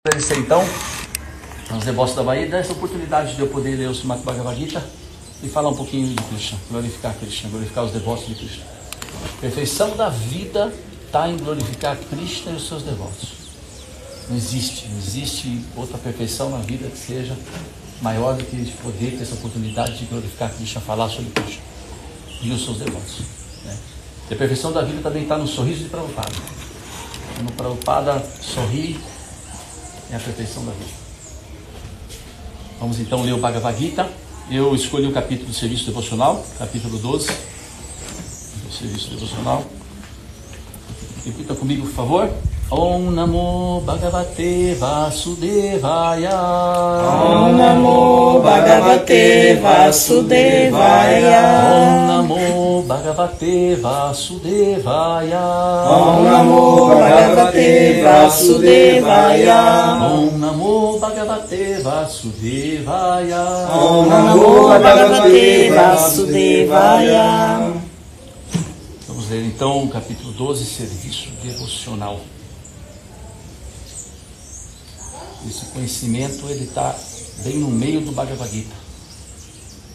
Agradecer então aos devotos da Bahia dessa oportunidade de eu poder ler o Srimad Bhagavad Gita e falar um pouquinho de Krishna, glorificar os devotos de Krishna. A perfeição da vida está em glorificar Krishna e os seus devotos. Não existe outra perfeição na vida que seja maior do que de poder ter essa oportunidade de glorificar Krishna, falar sobre Krishna e os seus devotos, né? E a perfeição da vida também está no sorriso de Prabhupada. Quando Prabhupada sorri, é a perfeição da vida. Vamos então ler o Bhagavad Gita. Eu escolhi o capítulo do serviço devocional, capítulo 12 do serviço devocional. Repita comigo, por favor. Om Namo Bhagavate Vasudevaya. Om Namo Bhagavate Vasudevaya. Om Namo Bhagavate Vasudevaya. Om Namo Bhagavate Vasudevaya. Om Namo Bhagavate Vasudevaya. Om Namo Bhagavate Vasudevaya. Vamos ler então o capítulo 12, serviço devocional. Esse conhecimento ele está bem no meio do Bhagavad Gita,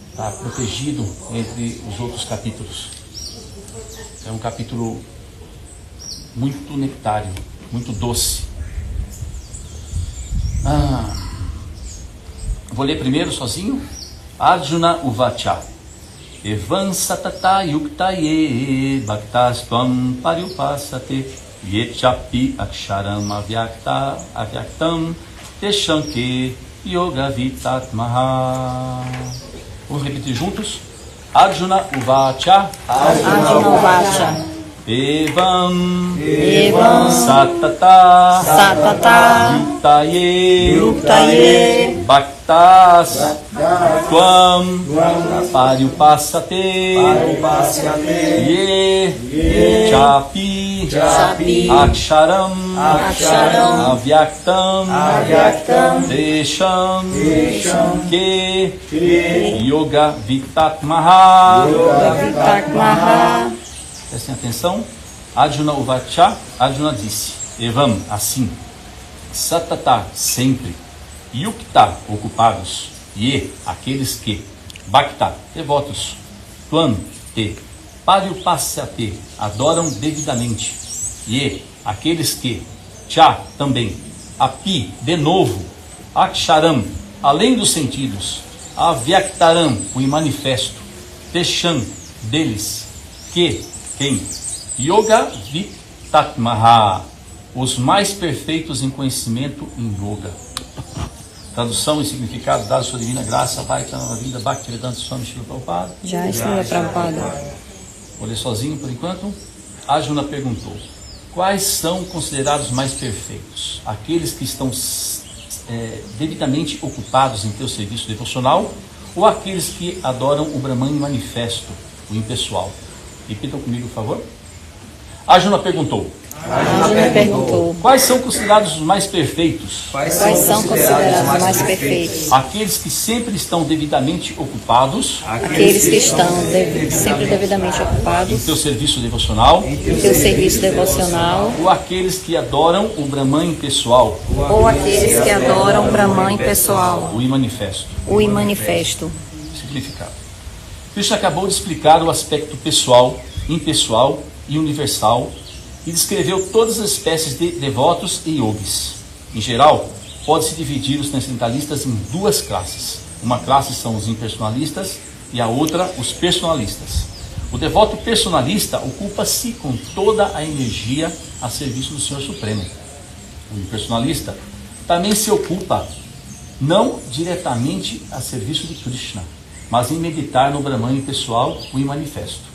está protegido entre os outros capítulos. É um capítulo muito nectário, muito doce. Vou ler primeiro sozinho. Arjuna Uvacha Evan Satata Yuktaye Bhaktastvam Paryupasate Yechapi Aksharam Avyaktam Teshanke Yoga Vitatmaha. Vamos repetir juntos? Arjuna Uvacha. Arjuna Uvacha Evam Satata Yuktaye Bhaktas Tvam Paryupasate Ye Chapi Aksharam Avyaktam Tesham Ke Yoga Vitatmaha. Prestem atenção. Arjuna Uvacha, Arjuna disse: Evam, assim. Satata, sempre. Yukta, ocupados. Ye, aqueles que. Bhakta, devotos. Tvam, te. Paryupasate, adoram devidamente. Ye, aqueles que. Cha, também. Api, de novo. Aksharam, além dos sentidos. Avyaktaram, o imanifesto. Tesham, deles. Que, quem? Yoga Vitatmaha, os mais perfeitos em conhecimento em yoga. Tradução e significado dado sua divina graça, vai estar na vida Bhaktivedanta Swami Srila Prabhupada. Já está Prabhupada. Vou ler sozinho por enquanto. Arjuna perguntou: quais são considerados mais perfeitos? Aqueles que estão devidamente ocupados em teu serviço devocional, ou aqueles que adoram o Brahman manifesto, o impessoal? Repitam comigo, por favor. Arjuna perguntou: quais são considerados os mais perfeitos? Quais são considerados os mais perfeitos? Aqueles que sempre estão devidamente ocupados. Aqueles que estão sempre devidamente ocupados em teu serviço devocional. Ou aqueles que adoram o Brahman pessoal. O imanifesto. Significado. Krishna acabou de explicar o aspecto pessoal, impessoal e universal e descreveu todas as espécies de devotos e yogis. Em geral, pode-se dividir os transcendentalistas em duas classes. Uma classe são os impersonalistas e a outra os personalistas. O devoto personalista ocupa-se com toda a energia a serviço do Senhor Supremo. O impersonalista também se ocupa não diretamente a serviço de Krishna, mas em meditar no Brahman pessoal, o manifesto.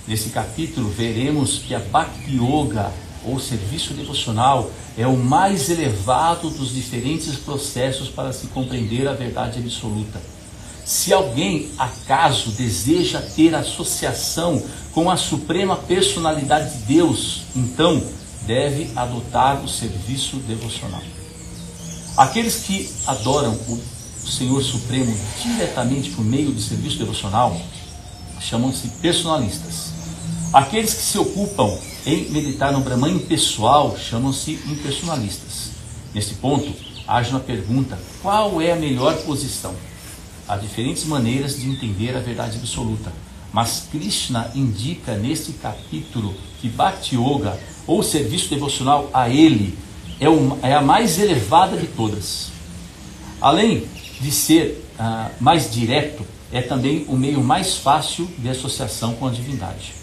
Nesse capítulo veremos que a Bhakti Yoga, ou serviço devocional, é o mais elevado dos diferentes processos para se compreender a verdade absoluta. Se alguém, acaso, deseja ter associação com a Suprema Personalidade de Deus, então deve adotar o serviço devocional. Aqueles que adoram o Senhor Supremo diretamente por meio do serviço devocional chamam-se personalistas. Aqueles que se ocupam em meditar no Brahman pessoal chamam-se impersonalistas. Nesse ponto, Arjuna pergunta qual é a melhor posição. Há diferentes maneiras de entender a verdade absoluta, mas Krishna indica neste capítulo que Bhakti Yoga, ou serviço devocional a Ele, é a mais elevada de todas. Além de ser mais direto, é também o meio mais fácil de associação com a divindade.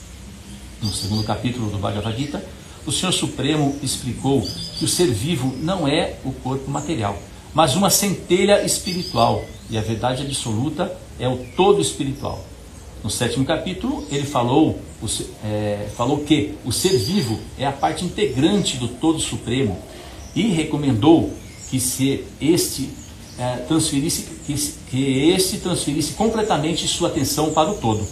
No segundo capítulo do Bhagavad Gita, o Senhor Supremo explicou que o ser vivo não é o corpo material, mas uma centelha espiritual, e a verdade absoluta é o todo espiritual. No sétimo capítulo, ele falou que o ser vivo é a parte integrante do todo supremo e recomendou que este transferisse completamente sua atenção para o todo.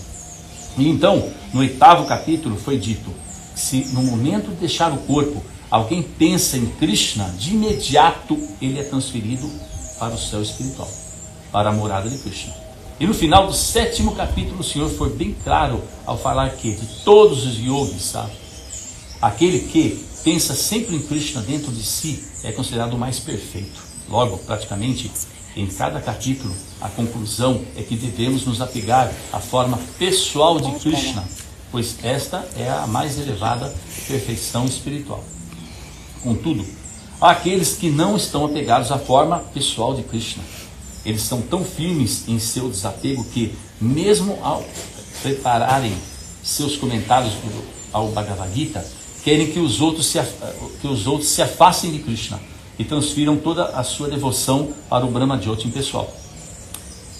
E então, no oitavo capítulo, foi dito que se no momento de deixar o corpo, alguém pensa em Krishna, de imediato ele é transferido para o céu espiritual, para a morada de Krishna. E no final do sétimo capítulo, o Senhor foi bem claro ao falar que de todos os yogis, aquele que pensa sempre em Krishna dentro de si é considerado o mais perfeito. Logo, praticamente, em cada capítulo, a conclusão é que devemos nos apegar à forma pessoal de Krishna, pois esta é a mais elevada perfeição espiritual. Contudo, há aqueles que não estão apegados à forma pessoal de Krishna. Eles são tão firmes em seu desapego que, mesmo ao prepararem seus comentários ao Bhagavad Gita, querem que os outros se afastem de Krishna e transfiram toda a sua devoção para o Brahma Jyoti impessoal.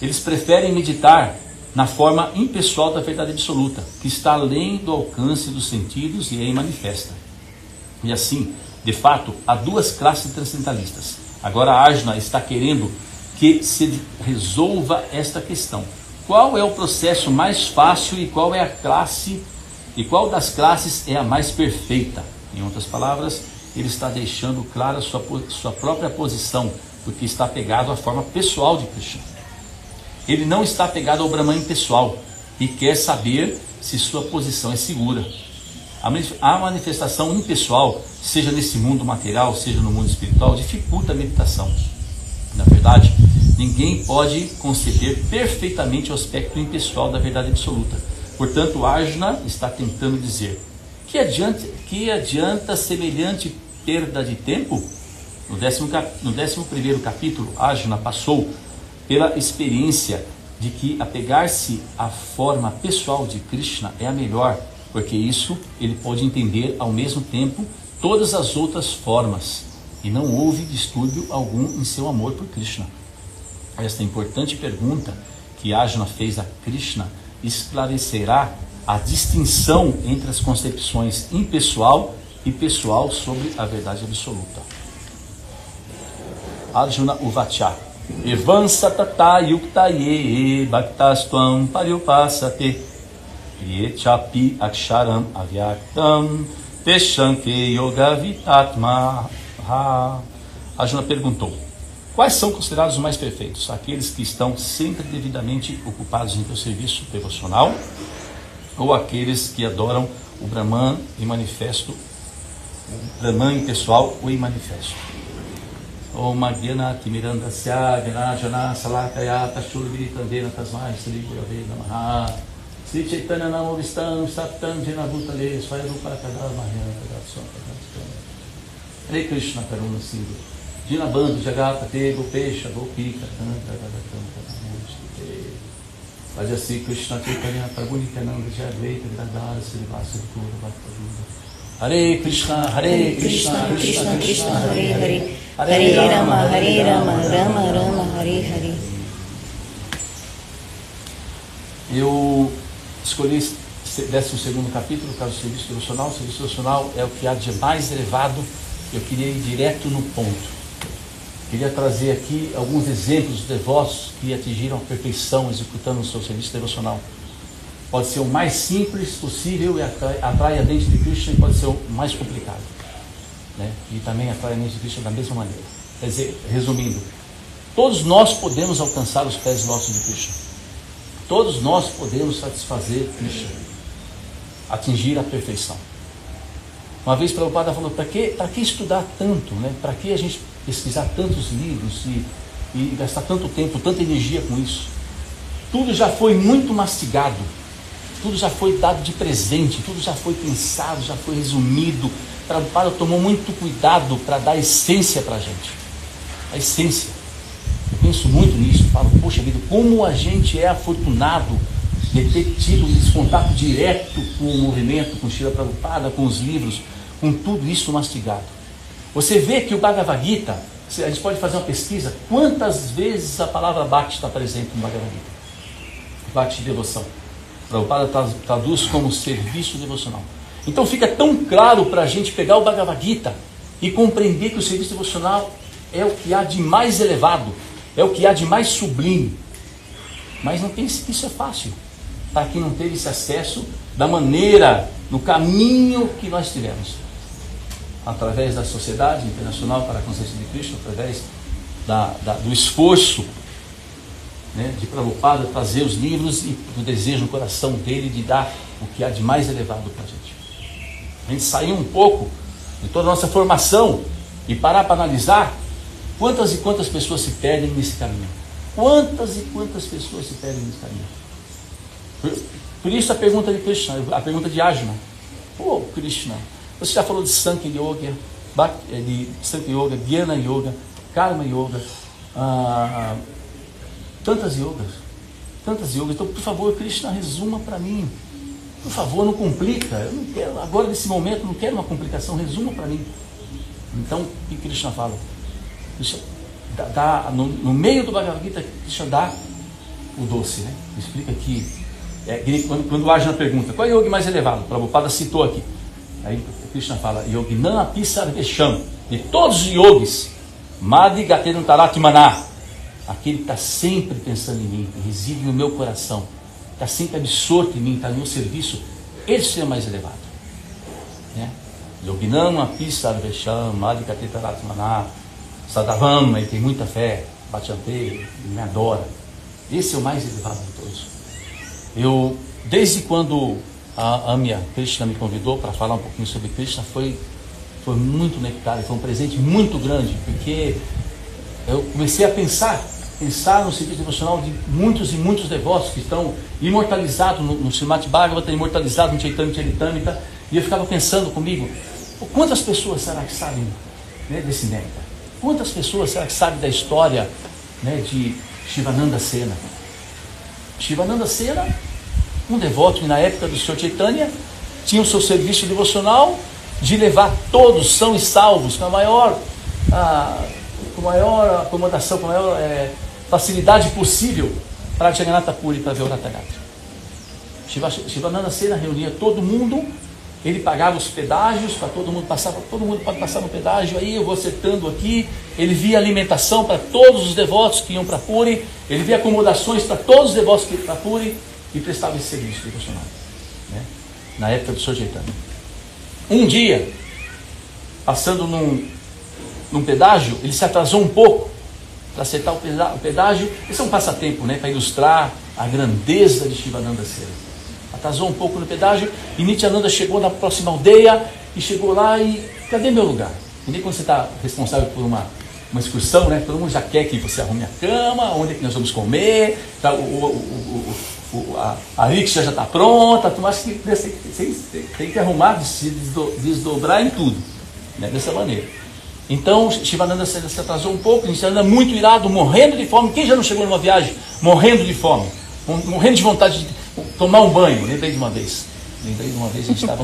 Eles preferem meditar na forma impessoal da verdade absoluta, que está além do alcance dos sentidos e é imanifesta. E assim, de fato, há duas classes de transcendentalistas. Agora Arjuna está querendo que se resolva esta questão. Qual é o processo mais fácil e qual das classes é a mais perfeita? Em outras palavras, ele está deixando clara sua própria posição, porque está apegado à forma pessoal de Krishna. Ele não está apegado ao Brahman impessoal e quer saber se sua posição é segura. A manifestação impessoal, seja nesse mundo material, seja no mundo espiritual, dificulta a meditação. Na verdade, ninguém pode conceber perfeitamente o aspecto impessoal da verdade absoluta. Portanto, Arjuna está tentando dizer: que adianta semelhante perda de tempo? No 11º capítulo, Arjuna passou pela experiência de que apegar-se à forma pessoal de Krishna é a melhor, porque isso ele pode entender ao mesmo tempo todas as outras formas, e não houve distúrbio algum em seu amor por Krishna. Esta importante pergunta que Arjuna fez a Krishna esclarecerá a distinção entre as concepções impessoal e pessoal sobre a verdade absoluta. Arjuna Uvacha Evan satata yuktaye bhaktastvam paryupasate yechapi aksharam avyaktam teshanke yoga vitatma. Arjuna perguntou: quais são considerados os mais perfeitos? Aqueles que estão sempre devidamente ocupados em seu serviço devocional, ou aqueles que adoram o Brahman e manifesto, o Brahman impessoal ou imanifesto? Om Magyana Timirandasya Ganajana Salakaya Tashur Viritandena Tasmai Sri Gurave Namaha Sri Chaitanya Namo Vistam Saptam Jena Bhutale Swayarupa Kadamahya Kadatson Kadatson. Hare Krishna Karuna Sindhu Dinabandhu Jagapate Gopesha Gopika Tantra Gadatanta Namostite Vajasi Krishna Chaitanya Prabhu Nityananda Jadvaita Vidadara Srivasa Dura Bhakta Hare Krishna, Krishna Krishna, Hare Hare, Hare Rama, Rama Rama, Hare Hare. Eu escolhi esse 12º capítulo, o caso do serviço devocional. O serviço devocional é o que há de mais elevado. Eu queria ir direto no ponto. Queria trazer aqui alguns exemplos de devotos que atingiram a perfeição executando o seu serviço devocional. Pode ser o mais simples possível e atrai a mente de Krishna, e pode ser o mais complicado, né? E também atrai a mente de Krishna da mesma maneira. Quer dizer, resumindo, todos nós podemos alcançar os pés nossos de Krishna. Todos nós podemos satisfazer Krishna, atingir a perfeição. Uma vez Prabhupada falou: para que estudar tanto, né? Para que a gente pesquisar tantos livros e gastar tanto tempo, tanta energia com isso. Tudo já foi muito mastigado, tudo já foi dado de presente, tudo já foi pensado, já foi resumido. Prabhupada tomou muito cuidado para dar a essência para a gente. A essência. Eu penso muito nisso, falo, poxa vida, como a gente é afortunado de ter tido esse contato direto com o movimento, com Srila Prabhupada, com os livros, com tudo isso mastigado. Você vê que o Bhagavad Gita, a gente pode fazer uma pesquisa, quantas vezes a palavra Bhakti está presente no Bhagavad Gita? Bhakti, devoção. Prabhupada traduz como serviço devocional. Então fica tão claro para a gente pegar o Bhagavad Gita e compreender que o serviço devocional é o que há de mais elevado, é o que há de mais sublime. Mas não pense que isso é fácil, para quem não teve esse acesso da maneira, no caminho que nós tivemos. Através da Sociedade Internacional para a Consciência de Krishna, através do esforço, né, de Prabhupada trazer os livros e do desejo no coração dele de dar o que há de mais elevado para a gente. A gente sair um pouco de toda a nossa formação e parar para analisar quantas e quantas pessoas se perdem nesse caminho. Quantas e quantas pessoas se perdem nesse caminho. Por isso a pergunta de Krishna, a pergunta de Arjuna. Pô, Krishna, você já falou de Sankhya Yoga, Jnana Yoga, Karma Yoga, tantas yogas. Então, por favor, Krishna, resuma para mim. Por favor, não complica. Eu não quero, agora nesse momento, não quero uma complicação, resuma para mim. Então, o que Krishna fala? Krishna no meio do Bhagavad Gita, Krishna dá o doce, né? Explica que, quando o Arjuna pergunta, qual é o yoga mais elevado? Prabhupada citou aqui. Aí Krishna fala, Yoginam api sarvesham, de todos os yogis, Madhi gateram taratmana, aquele que está sempre pensando em mim, que reside no meu coração, está sempre absorto em mim, está no meu serviço, esse é o mais elevado. Né? Yoginam api sarvesham, Madhi gateram taratmana, Sadhavam, ele tem muita fé, Bhajante, me adora. Esse é o mais elevado de todos. Desde quando a Amya Krishna me convidou para falar um pouquinho sobre Krishna, foi muito nectário, foi um presente muito grande, porque eu comecei a pensar no serviço devocional de muitos e muitos devotos que estão imortalizados no Srimad Bhagavata, imortalizados no Chaitanya Charitamrita, e eu ficava pensando comigo, quantas pessoas será que sabem, né, desse néctar? Quantas pessoas será que sabem da história, né, de Shivananda Sena? Shivananda Sena, um devoto que na época do Sr. Chaitanya tinha o seu serviço devocional de levar todos são e salvos com a maior acomodação, com a maior facilidade possível para Jagannatha Puri, para ver o Rathagatri. Shivananda Sena reunia todo mundo, ele pagava os pedágios para todo mundo passar, todo mundo pode passar no pedágio, aí eu vou acertando aqui, ele via alimentação para todos os devotos que iam para Puri, ele via acomodações para todos os devotos que iam para Puri, e prestava esse serviço devocional, né? Na época do Sr. Chaitanya. Um dia, passando num pedágio, ele se atrasou um pouco para acertar o pedágio. Esse é um passatempo, né, para ilustrar a grandeza de Shivananda Sena. Atrasou um pouco no pedágio e Nityananda chegou na próxima aldeia e chegou lá e cadê meu lugar? E nem quando você está responsável por uma excursão, né, todo mundo já quer que você arrume a cama, onde é que nós vamos comer, tá, a rickshaw já está pronta, mas que tem que arrumar, se desdobrar em tudo, né, dessa maneira. Então Shivananda se atrasou um pouco, Nityananda muito irado, morrendo de fome. Quem já não chegou numa viagem morrendo de fome, morrendo de vontade de tomar um banho? Lembrei de uma vez a gente estava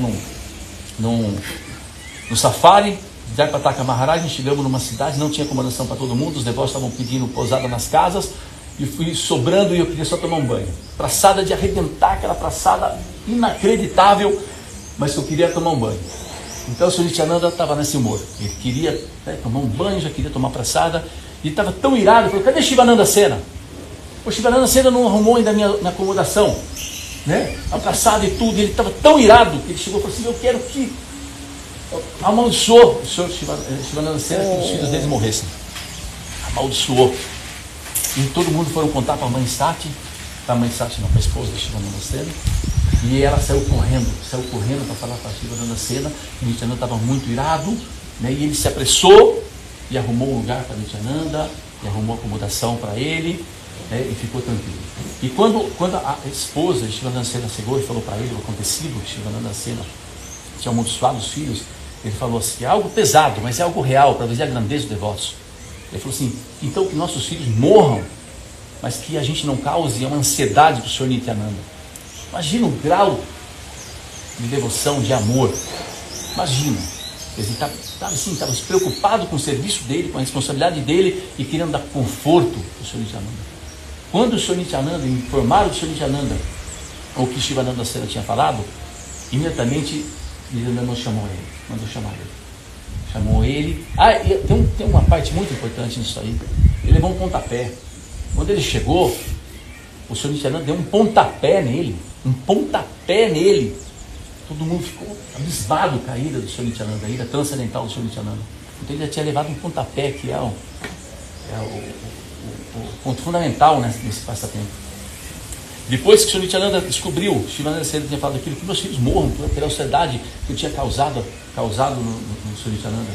no safari Jayapataka Maharaj, chegamos numa cidade, não tinha acomodação para todo mundo, os devotos estavam pedindo pousada nas casas, e fui sobrando e eu queria só tomar um banho. Praçada de arrebentar, aquela praçada inacreditável, mas eu queria tomar um banho. Então o Sr. Nityananda estava nesse humor, ele queria tomar um banho, já queria tomar praçada, e estava tão irado, falou, cadê Shivananda Sena? O Shivananda Sena não arrumou ainda a minha acomodação, né? A praçada e tudo, ele estava tão irado, que ele chegou e falou assim, eu quero que amaldiçoou o Sr. Shivananda Sena que os filhos deles morressem. Amaldiçoou. E todo mundo foram contar para a mãe Sati, para a esposa de Shivananda Sena, e ela saiu correndo para falar para Shivananda Sena, que o Nityananda estava muito irado, né, e ele se apressou e arrumou um lugar para Nityananda, e arrumou acomodação para ele, né, e ficou tranquilo. E quando a esposa de Shivananda Sena chegou e falou para ele o acontecido, Shivananda Sena tinha amaldiçoado os filhos, ele falou assim, é algo pesado, mas é algo real, para ver a grandeza do devoto. Ele falou assim, então que nossos filhos morram, mas que a gente não cause uma ansiedade para o Senhor Nityananda. Imagina o grau de devoção, de amor. Imagina. Ele estava preocupado com o serviço dele, com a responsabilidade dele e querendo dar conforto para o Senhor Nityananda. Quando o Senhor Nityananda, informaram do Senhor Nityananda o que Shivananda Sena tinha falado, imediatamente Nityananda chamou ele, mandou chamar ele. Chamou ele. E tem uma parte muito importante nisso aí. Ele levou um pontapé. Quando ele chegou, o Senhor Nityananda deu um pontapé nele. Um pontapé nele. Todo mundo ficou abismado com a ira do Senhor Nityananda, a ira transcendental do Senhor Nityananda. Então ele já tinha levado um pontapé, que é o ponto fundamental, né, nesse passatempo. Depois que o Senhor Nityananda descobriu, Shivananda Sena tinha falado aquilo, que meus filhos morram pela ansiedade que eu tinha causado no Senhor Nityananda.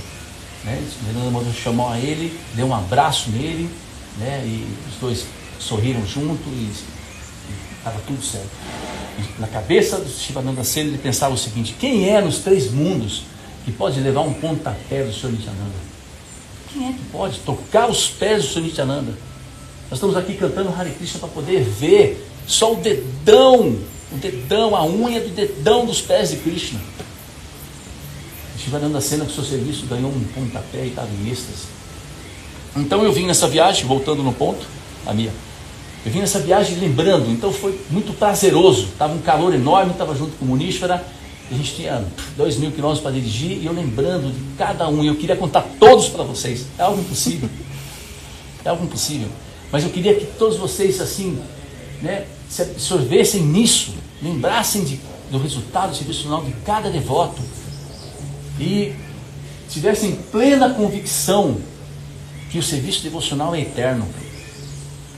Né? Nityananda chamou a ele, deu um abraço nele, né, e os dois sorriram junto e estava tudo certo. E na cabeça do Shivananda Sena ele pensava o seguinte: quem é nos 3 mundos que pode levar um pontapé do Senhor Nityananda? Quem é que pode tocar os pés do Senhor Nityananda? Nós estamos aqui cantando Hare Krishna para poder ver só o dedão, a unha do dedão dos pés de Krishna. Shivananda Sena, com seu serviço, ganhou um pontapé e estava em êxtase. Então eu vim nessa viagem, voltando no ponto, eu vim nessa viagem lembrando, então foi muito prazeroso, estava um calor enorme, estava junto com o Munishvara, a gente tinha 2.000 quilômetros para dirigir, e eu lembrando de cada um, e eu queria contar todos para vocês, é algo impossível, mas eu queria que todos vocês assim, né, se absorvessem nisso, lembrassem do resultado do serviço devocional de cada devoto, e tivessem plena convicção que o serviço devocional é eterno.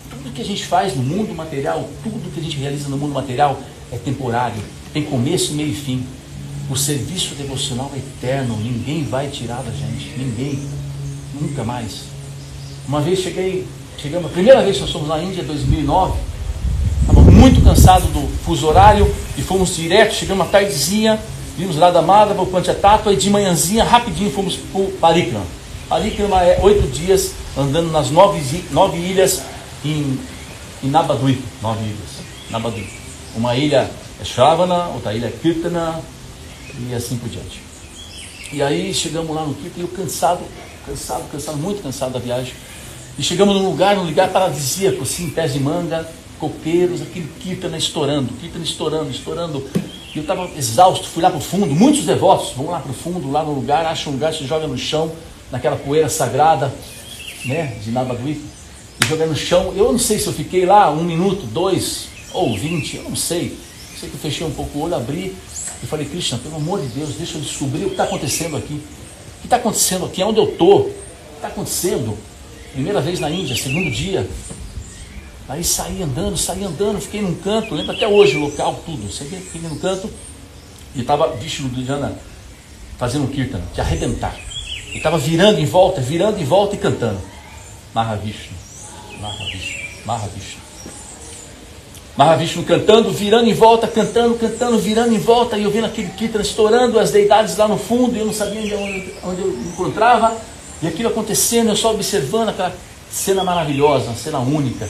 Tudo que a gente faz no mundo material, tudo que a gente realiza no mundo material é temporário, tem começo, meio e fim. O serviço devocional é eterno, ninguém vai tirar da gente, ninguém, nunca mais. Uma vez chegamos, a primeira vez que nós fomos na Índia, em 2009, estava muito cansado do fuso horário e fomos direto, chegamos à tardezinha, vimos lá da Madhava, o Panchatattva, e de manhãzinha, rapidinho, fomos para o Parikrama. Parikrama é 8 dias andando nas 9 ilhas em Navadvipa, 9 ilhas, Navadvipa. Uma ilha é Shravana, outra ilha é Kirtana e assim por diante. E aí chegamos lá no Kirtana, eu cansado, muito cansado da viagem. E chegamos num lugar paradisíaco, assim, pés de manga, coqueiros, aquele Kirtana estourando. E eu estava exausto, fui lá para o fundo, muitos devotos vão lá para o fundo, lá no lugar, acham um lugar, se joga no chão, naquela poeira sagrada, né, de Navadvipa, e joga no chão. Eu não sei se eu fiquei lá 1 minuto, 2 ou 20, eu não sei. Sei que eu fechei um pouco o olho, abri e falei: Krishna, pelo amor de Deus, deixa eu descobrir o que está acontecendo aqui. O que está acontecendo aqui? Onde eu estou? O que está acontecendo? Primeira vez na Índia, segundo dia. Aí saí andando, fiquei num canto, lembro até hoje o local, tudo. Fiquei no canto e estava Vishnu Dhyana fazendo um kirtana, de arrebentar. Ele estava virando em volta e cantando. Mahavishnu, Mahavishnu, Mahavishnu. Mahavishnu cantando, virando em volta, cantando, virando em volta, e eu vendo aquele kirtana estourando, as deidades lá no fundo, e eu não sabia onde eu me encontrava, e aquilo acontecendo, eu só observando aquela cena maravilhosa, uma cena única,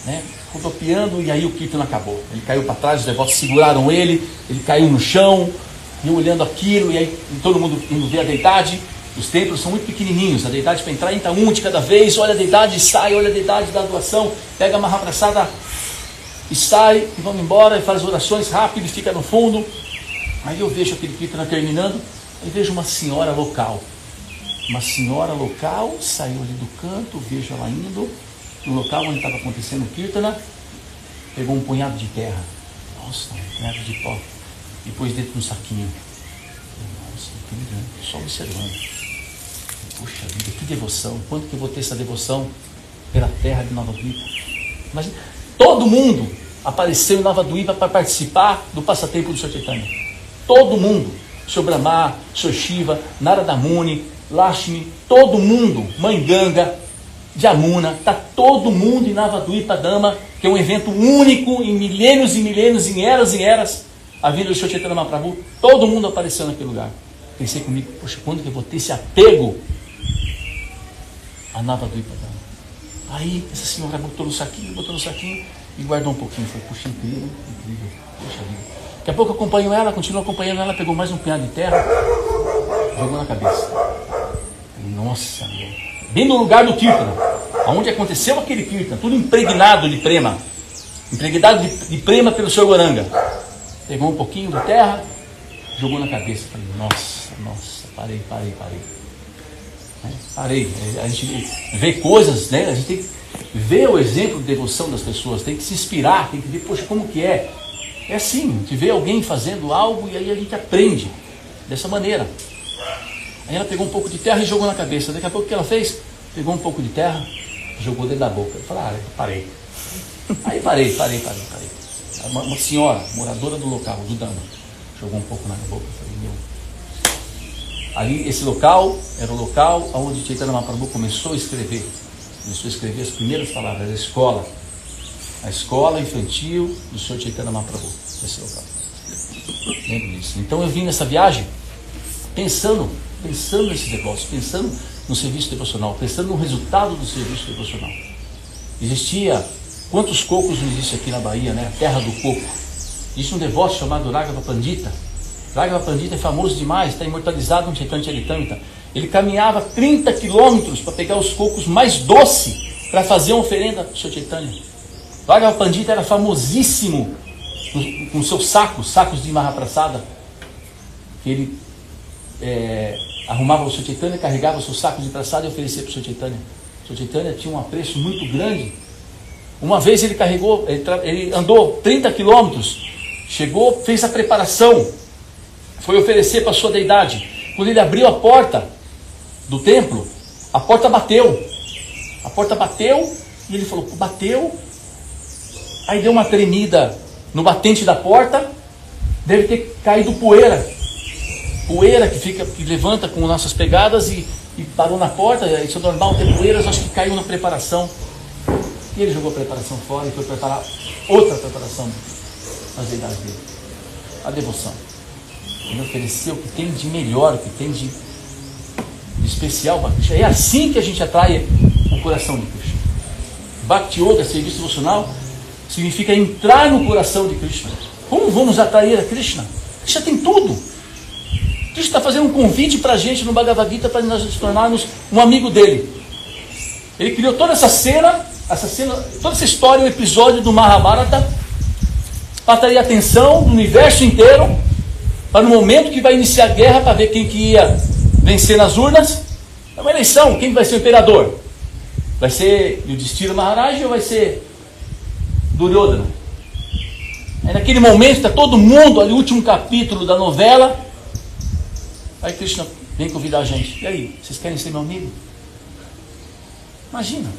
né? Rodopiando, e aí o kirtana acabou. Ele caiu para trás, os devotos seguraram ele caiu no chão, e eu olhando aquilo, e aí todo mundo indo ver a deidade. Os templos são muito pequenininhos, a deidade para entrar entra um de cada vez, olha a deidade e sai, olha a deidade da doação, pega a Mahaprasada e sai, e vamos embora, e faz orações rápido, e fica no fundo. Aí eu vejo aquele kirtana terminando, e vejo uma senhora local, saiu ali do canto, vejo ela indo, no local onde estava acontecendo o kirtana, pegou um punhado de terra, nossa, um punhado de pó, e pôs dentro de um saquinho. Nossa, que grande, só observando. Puxa vida, que devoção, quanto que eu vou ter essa devoção pela terra de Navadvipa? Imagina, todo mundo apareceu em Navadvipa para participar do passatempo do Sr. Chaitanya. Todo mundo. Sr. Brahma, Sr. Shiva, Narada Muni, Lakshmi, todo mundo, Mãe Ganga, Jamuna, está todo mundo em Navadvipa-dama, que é um evento único em milênios e milênios, em eras, a vida do Sr. Chaitanya Mahaprabhu, todo mundo apareceu naquele lugar. Pensei comigo, poxa, quando que eu vou ter esse apego a Navadvipa-dama? Aí essa senhora botou no saquinho e guardou um pouquinho. Falei, puxa, incrível, poxa vida. Daqui a pouco eu acompanho ela, continuo acompanhando ela, pegou mais um punhado de terra, jogou na cabeça. Nossa, meu. Bem no lugar do Kirtana, onde aconteceu aquele Kirtana, tudo impregnado de prema, impregnado de prema pelo Sr. Gauranga. Pegou um pouquinho de terra, jogou na cabeça. Falei, nossa, parei. Parei. A gente vê coisas, né? A gente tem que ver o exemplo de devoção das pessoas, tem que se inspirar, tem que ver, poxa, como que é? É assim, a gente vê alguém fazendo algo e aí a gente aprende dessa maneira. Aí ela pegou um pouco de terra e jogou na cabeça. Daqui a pouco o que ela fez? Pegou um pouco de terra, jogou dentro da boca. Eu falei, parei. Aí parei. Uma senhora, moradora do local, do Dama, jogou um pouco na boca. Eu falei, meu. Ali, esse local era o local onde Chaitanya Mahaprabhu começou a escrever as primeiras palavras, a escola infantil do Sr. Chaitanya Mahaprabhu, esse local. Lembro disso. Então eu vim nessa viagem pensando nesse negócio, pensando no serviço devocional, pensando no resultado do serviço devocional. Existia, quantos cocos não existe aqui na Bahia, né? A terra do coco. Existe um devoto chamado Raghava Pandita. Raghava Pandita é famoso demais, está imortalizado no Chaitanya Charitamrita. Ele caminhava 30 quilômetros para pegar os cocos mais doces para fazer uma oferenda para o Sr. Chaitanya. Raghava Pandita era famosíssimo com seus sacos de Mahaprasada, que ele arrumava o Sr. Chaitanya, carregava os seus sacos de prasada e oferecia para o Sr. Chaitanya. O Sr. Chaitanya tinha um apreço muito grande. Uma vez ele andou 30 quilômetros, chegou, fez a preparação, foi oferecer para a sua deidade. Quando ele abriu a porta do templo, a porta bateu e ele falou, bateu. Aí deu uma tremida no batente da porta, deve ter caído poeira que levanta com nossas pegadas e parou na porta. Isso é normal, ter poeiras, acho que caiu na preparação. E ele jogou a preparação fora e foi preparar outra preparação nas deidades dele, a devoção. Ele ofereceu o que tem de melhor, o que tem de especial para Krishna. É assim que a gente atrai o coração de Krishna. Bhakti Yoga, serviço devocional, significa entrar no coração de Krishna. Como vamos atrair a Krishna? Krishna tem tudo. Krishna está fazendo um convite para a gente no Bhagavad Gita para nós nos tornarmos um amigo dele. Ele criou toda essa cena, toda essa história, o episódio do Mahabharata, para atrair a atenção do universo inteiro, para no momento que vai iniciar a guerra, para ver quem que ia vencer nas urnas. É uma eleição, quem vai ser o imperador? Vai ser Yudhishthira Maharaj ou vai ser Duryodhana? Aí naquele momento está todo mundo, ali, o último capítulo da novela. Aí Krishna vem convidar a gente. E aí, vocês querem ser meu amigo? Imagina.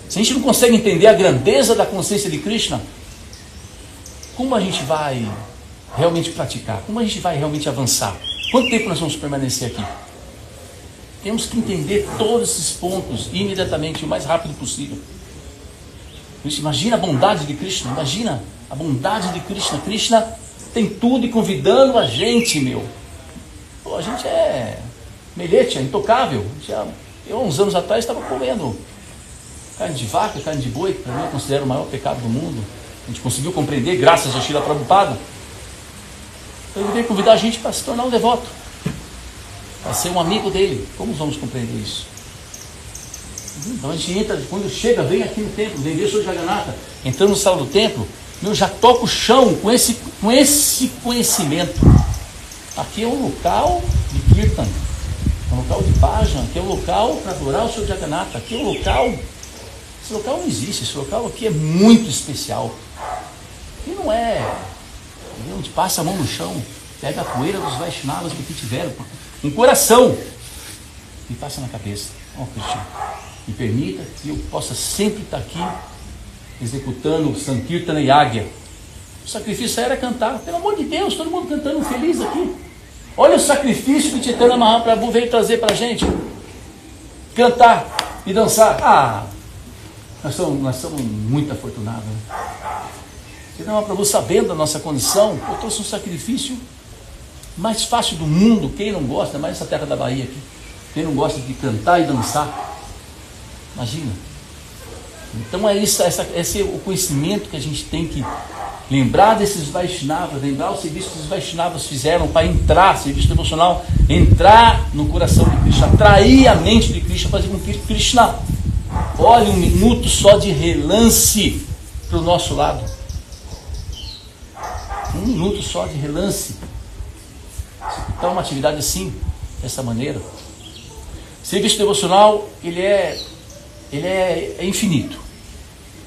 Se a gente não consegue entender a grandeza da consciência de Krishna, como a gente vai realmente praticar? Como a gente vai realmente avançar? Quanto tempo nós vamos permanecer aqui? Temos que entender todos esses pontos imediatamente, o mais rápido possível. Imagina a bondade de Krishna, imagina a bondade de Krishna. Krishna tem tudo e convidando a gente, meu. Pô, a gente é melete, é intocável. Eu, uns anos atrás, estava comendo carne de vaca, carne de boi, que para mim eu considero o maior pecado do mundo. A gente conseguiu compreender, graças a Srila Prabhupada. Então ele veio convidar a gente para se tornar um devoto, para ser um amigo dele. Como vamos compreender isso? Então a gente entra, quando chega, vem aqui no templo, vem ver o Sr. Jagannatha, entrando no salão do templo, eu já toco o chão com esse conhecimento. Aqui é um local de Kirtan, é um local de Bhajan, aqui é um local para adorar o Sr. Jagannatha, aqui é um local, esse local não existe, esse local aqui é muito especial. E não é, a gente passa a mão no chão, pega a poeira dos Vaishnavas que tiveram, um coração, e passa na cabeça. Ó, Krishna, me permita que eu possa sempre estar aqui executando o Sankirtana Yagya. O sacrifício era cantar, pelo amor de Deus, todo mundo cantando feliz aqui. Olha o sacrifício que Chaitanya Mahaprabhu veio trazer para a gente. Cantar e dançar. Nós somos muito afortunados, né? Chaitanya Mahaprabhu, sabendo da nossa condição, trouxe um sacrifício mais fácil do mundo. Quem não gosta, mais essa terra da Bahia aqui, quem não gosta de cantar e dançar, imagina. Então é isso, esse é o conhecimento que a gente tem que lembrar desses Vaishnavas, lembrar o serviço que os Vaishnavas fizeram para entrar, serviço devocional, entrar no coração de Krishna, atrair a mente de Krishna, fazer com que Krishna olhe um minuto só de relance para o nosso lado. Um minuto só de relance. Então uma atividade assim, dessa maneira. Serviço devocional, ele é infinito.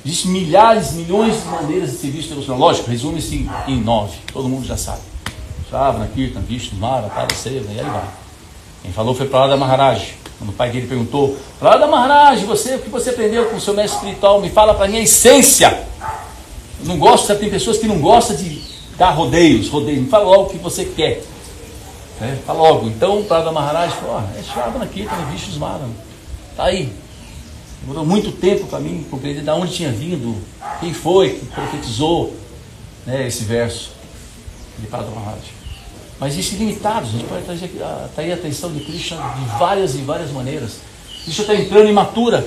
Existem milhares, milhões de maneiras de serviço devocional. Lógico, resume-se em 9. Todo mundo já sabe. Shravana, Kirtan, Vishnu, Mara, Tada, Seva, e aí vai. Quem falou foi Prahlada Maharaj. Quando o pai dele perguntou: Prahlada Maharaj, o que você aprendeu com o seu mestre espiritual? Me fala para mim a essência. Eu não gosto, sabe, tem pessoas que não gostam de dar rodeios. Me fala logo o que você quer. Fala logo. Então, Prahlada Maharaj falou: é Shravana, Kirtan, Vishnu, Mara. Está aí. Demorou muito tempo para mim compreender de onde tinha vindo, quem foi que profetizou, esse verso de Prahlada Maharaj. Mas isso é ilimitado, a gente pode atrair a atenção de Krishna de várias e várias maneiras. Krishna está entrando em Mathura,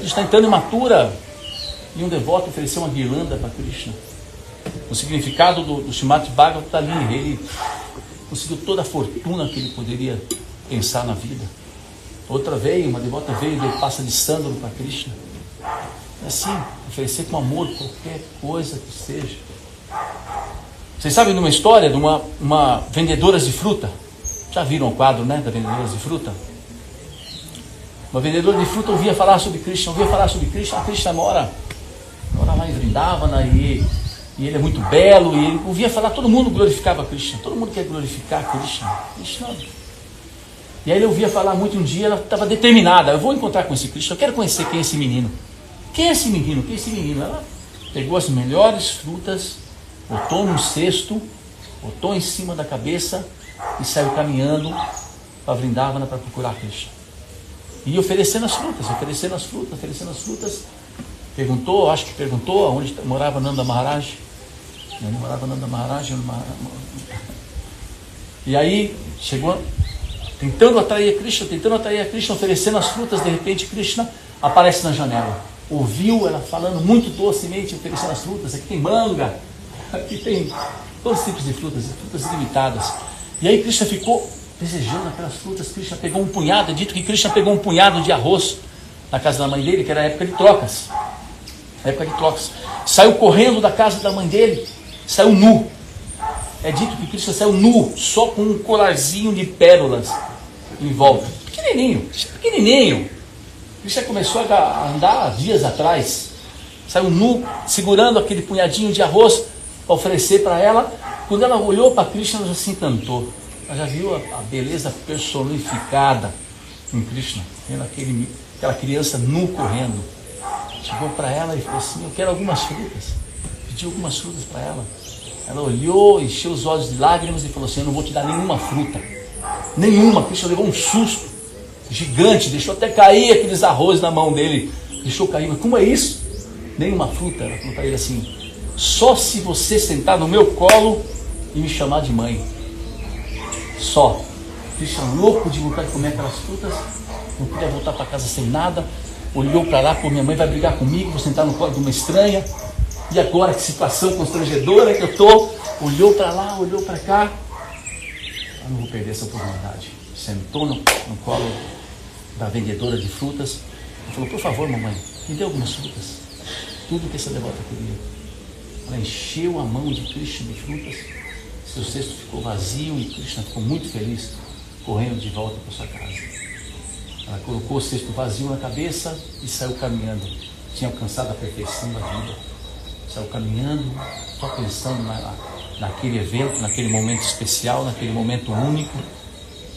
e um devoto ofereceu uma guirlanda para Krishna. O significado do Srimad Bhagavatam está ali. Ele conseguiu toda a fortuna que ele poderia pensar na vida. Uma devota veio e deu passa de sândalo para Krishna. É assim, oferecer com amor qualquer coisa que seja. Vocês sabem de uma história de uma vendedora de fruta? Já viram o quadro, da vendedora de fruta? Uma vendedora de fruta ouvia falar sobre Krishna. A Krishna mora lá em Vrindavana e ele é muito belo. E ele ouvia falar, todo mundo glorificava Krishna. Todo mundo quer glorificar Krishna. E aí ele ouvia falar muito um dia, ela estava determinada: eu vou encontrar com esse Krishna, eu quero conhecer quem é esse menino. Quem é esse menino? Ela pegou as melhores frutas, botou num cesto, botou em cima da cabeça e saiu caminhando para Vrindavana para procurar Krishna. E oferecendo as frutas. Perguntou onde morava Nanda Maharaj. E aí chegou tentando atrair a Krishna, oferecendo as frutas. De repente Krishna aparece na janela. Ouviu ela falando muito docemente, oferecendo as frutas. Aqui tem manga, aqui tem todos os tipos de frutas ilimitadas. E aí Krishna ficou desejando aquelas frutas. Krishna pegou um punhado, é dito que Krishna pegou um punhado de arroz na casa da mãe dele, que era a época de trocas. Saiu correndo da casa da mãe dele, saiu nu. É dito que Krishna saiu nu, só com um colarzinho de pérolas em volta. Pequenininho. Krishna começou a andar dias atrás. Saiu nu, segurando aquele punhadinho de arroz para oferecer para ela. Quando ela olhou para Krishna, ela já se encantou. Ela já viu a beleza personificada em Krishna, vendo aquela criança nu correndo. Chegou para ela e falou assim: eu quero algumas frutas. Pediu algumas frutas para ela. Ela olhou, encheu os olhos de lágrimas e falou assim: eu não vou te dar nenhuma fruta. Nenhuma. Krishna levou um susto gigante, deixou até cair aqueles arroz na mão dele. Deixou cair. Mas como é isso? Nenhuma fruta. Ela falou para ele assim: só se você sentar no meu colo e me chamar de mãe. Só. Krishna louco de vontade de comer aquelas frutas, não queria voltar para casa sem nada. Olhou para lá: pô, minha mãe vai brigar comigo, vou sentar no colo de uma estranha. E agora, que situação constrangedora que eu estou. Olhou para lá, olhou para cá. Eu não vou perder essa oportunidade. Sentou no colo da vendedora de frutas e falou: por favor, mamãe, me dê algumas frutas. Tudo que essa devota queria. Ela encheu a mão de Krishna de frutas. Seu cesto ficou vazio e Krishna ficou muito feliz, correndo de volta para sua casa. Ela colocou o cesto vazio na cabeça e saiu caminhando. Tinha alcançado a perfeição da vida. Saiu caminhando, só pensando naquele evento, naquele momento especial, naquele momento único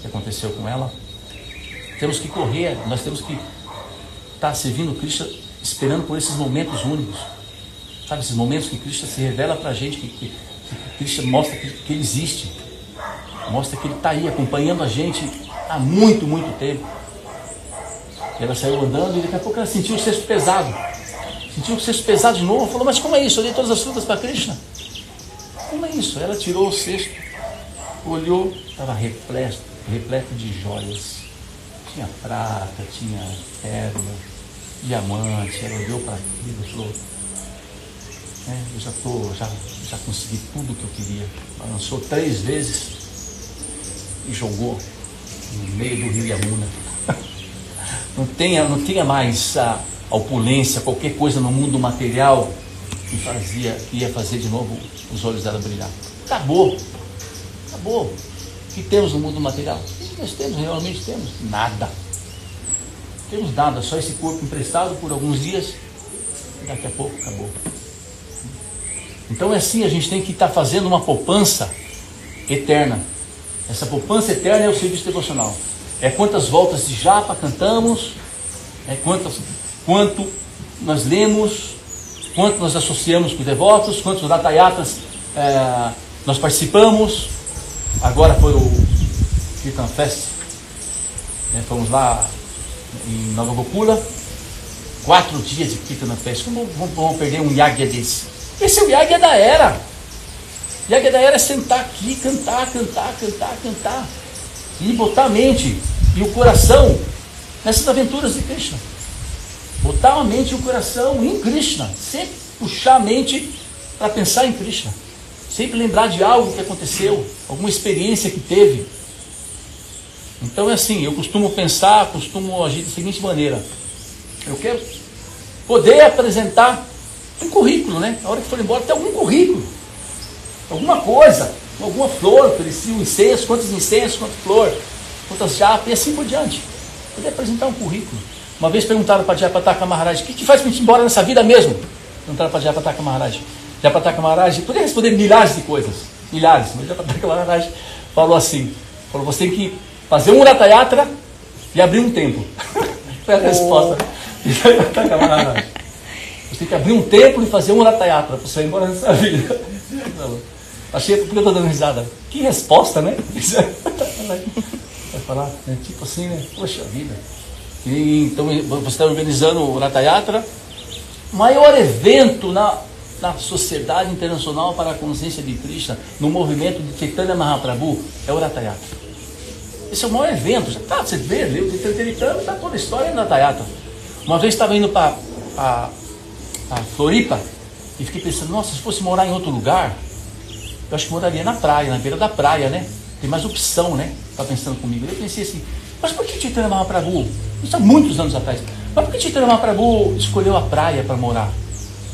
que aconteceu com ela. Temos que correr, nós temos que estar servindo Krishna, esperando por esses momentos únicos. Sabe, esses momentos que Krishna se revela para a gente, que Krishna mostra que ele existe. Mostra que ele está aí acompanhando a gente há muito, muito tempo. Ela saiu andando e daqui a pouco ela sentiu o cesto pesado. Sentiu o cesto pesado de novo. Falou, mas como é isso? Eu dei todas as frutas para Krishna. Como é isso? Ela tirou o cesto, olhou, estava repleto de joias. Tinha prata, tinha pérola, diamante. Ela olhou para aquilo e falou, eu já consegui tudo o que eu queria. Balançou 3 vezes e jogou no meio do rio Yamuna. Não tinha mais a opulência, qualquer coisa no mundo material que ia fazer de novo os olhos dela brilhar. Acabou. O que temos no mundo material? O que nós temos? Realmente temos? Nada. Não temos nada, só esse corpo emprestado por alguns dias e daqui a pouco acabou. Então é assim, a gente tem que estar fazendo uma poupança eterna. Essa poupança eterna é o serviço devocional. É quantas voltas de japa cantamos, quanto nós lemos, quanto nós associamos com os devotos, quantos ratayatas nós participamos. Agora foi o Kirtan Fest, fomos lá em Nova Gokula, 4 dias de Kirtan Fest. Como vamos perder um yagya desse? Esse é o yagya da era. Yagya da era é sentar aqui, cantar e botar a mente e o coração nessas aventuras de Krishna. Botar a mente e o coração em Krishna. Sempre puxar a mente para pensar em Krishna. Sempre lembrar de algo que aconteceu, alguma experiência que teve. Então é assim, eu costumo agir da seguinte maneira. Eu quero poder apresentar um currículo, né? Na hora que for embora, ter algum currículo. Alguma coisa, alguma flor, ofereci um incenso, quantos incensos, quantas flor, quantas japas, e assim por diante. Poder apresentar um currículo. Uma vez perguntaram para Jayapataka Maharaj, o que faz para a gente ir embora nessa vida mesmo? Perguntaram para Jayapataka Maharaj. Jayapataka Maharaj poderia responder milhares de coisas, milhares, mas Jayapataka Maharaj falou assim, você tem que fazer um ratayatra e abrir um templo. Foi a resposta de Jayapataka Maharaj. Você tem que abrir um templo e fazer um ratayatra para você ir embora nessa vida. Achei, porque eu estou dando risada. Que resposta, né? Vai falar, né? Tipo assim, né? Poxa vida. Então você está organizando o Ratayatra, maior evento na sociedade internacional para a consciência de Krishna, no movimento de Chaitanya Mahaprabhu, é o Ratayatra. Esse é o maior evento. Já tá, você vê, o Chaitanya está toda a história do Ratayatra. Uma vez estava indo para Floripa e fiquei pensando, nossa, se fosse morar em outro lugar, eu acho que moraria na praia, na beira da praia, né? Tem mais opção, né? Estava pensando comigo. Eu pensei assim, mas por que Chaitanya Mahaprabhu, isso há muitos anos atrás, mas por que Chaitanya Mahaprabhu escolheu a praia para morar?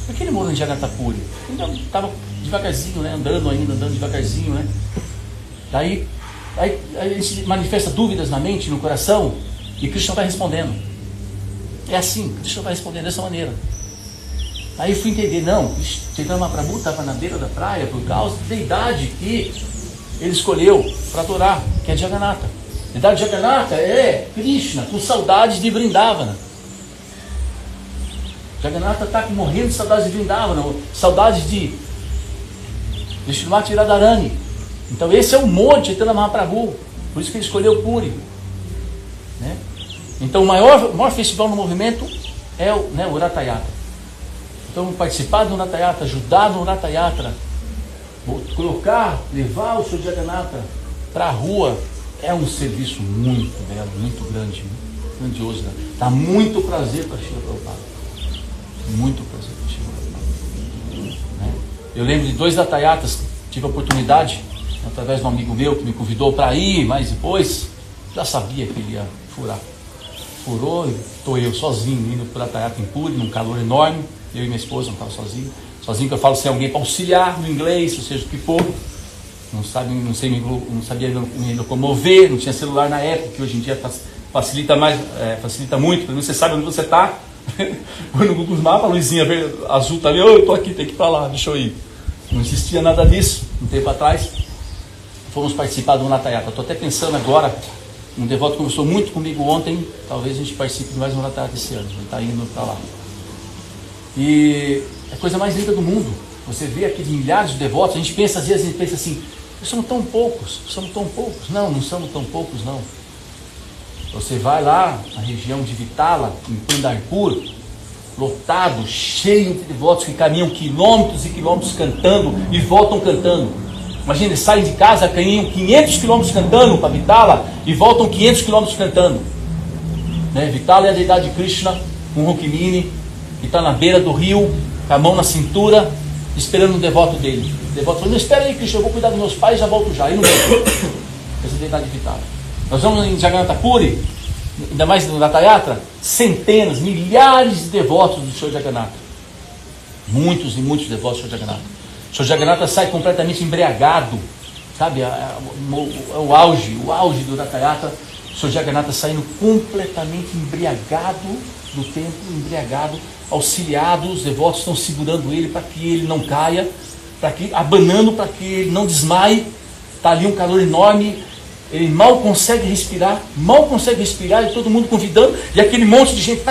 Por que ele morou em Jagatapuri? Ele estava devagarzinho, né? Andando devagarzinho, né? Daí a gente manifesta dúvidas na mente, no coração, e Krishna vai respondendo. É assim, Krishna vai respondendo dessa maneira. Aí eu fui entender, não, Chaitanya Mahaprabhu estava na beira da praia por causa da deidade que ele escolheu para adorar, que é Jagannatha. A deidade de Jagannatha é Krishna, com saudades de Vrindavana. Jagannatha está morrendo de saudades de Vrindavana, saudades de Srimati Radharani. Então esse é o monte de Chaitanya Mahaprabhu, por isso que ele escolheu Puri, né? Então o maior festival no movimento é o Ratayatra. Então participar do Ratayatra, ajudar no Ratayatra, levar o seu Jagannatha para a rua, é um serviço muito belo, muito grande, muito grandioso. Né? Dá muito prazer para Srila Prabhupada. Muito prazer para Srila Prabhupada. Né? Eu lembro de 2 Ratayatras, tive a oportunidade, através de um amigo meu que me convidou para ir, mas depois já sabia que ele ia furar. Furou e estou eu sozinho indo para o Ratayatra em Puri, num calor enorme. Eu e minha esposa não estava sozinho que eu falo sem alguém para auxiliar no inglês, ou seja, o que for. Não sabia me locomover, não tinha celular na época, que hoje em dia facilita muito, pelo menos você sabe onde você está. Foi no Google Maps, a luzinha azul está ali, eu estou aqui, tem que ir para lá, deixa eu ir. Não existia nada disso, um tempo atrás. Fomos participar do Ratayatra. Estou até pensando agora, um devoto conversou muito comigo ontem, talvez a gente participe de mais um Ratayatra esse ano, ele está indo para lá. E é a coisa mais linda do mundo. Você vê aqueles milhares de devotos, às vezes a gente pensa assim, Somos tão poucos. Não somos tão poucos, não. Você vai lá na região de Vitala, em Pandarpur, lotado, cheio de devotos que caminham quilômetros e quilômetros cantando e voltam cantando. Imagina, eles saem de casa, caminham 500 quilômetros cantando para Vitala e voltam 500 quilômetros cantando. Né? Vitala é a deidade de Krishna, um Rukmini, que está na beira do rio, com a mão na cintura, esperando um devoto dele. O devoto falou: não, espera aí, Krishna, eu vou cuidar dos meus pais, já volto já. Aí não voltou. Essa é a deidade de Vitala. Nós vamos em Jagannatha Puri, ainda mais no Ratha Yatra, centenas, milhares de devotos do Senhor Jagannatha. Muitos e muitos devotos do Senhor Jagannatha. O Senhor Jagannatha sai completamente embriagado, sabe? O auge do Ratha Yatra, o Senhor Jagannatha saindo completamente embriagado do templo, embriagado, auxiliado, os devotos estão segurando ele para que ele não caia, abanando para que ele não desmaie. Está ali um calor enorme, ele mal consegue respirar, e todo mundo convidando, e aquele monte de gente,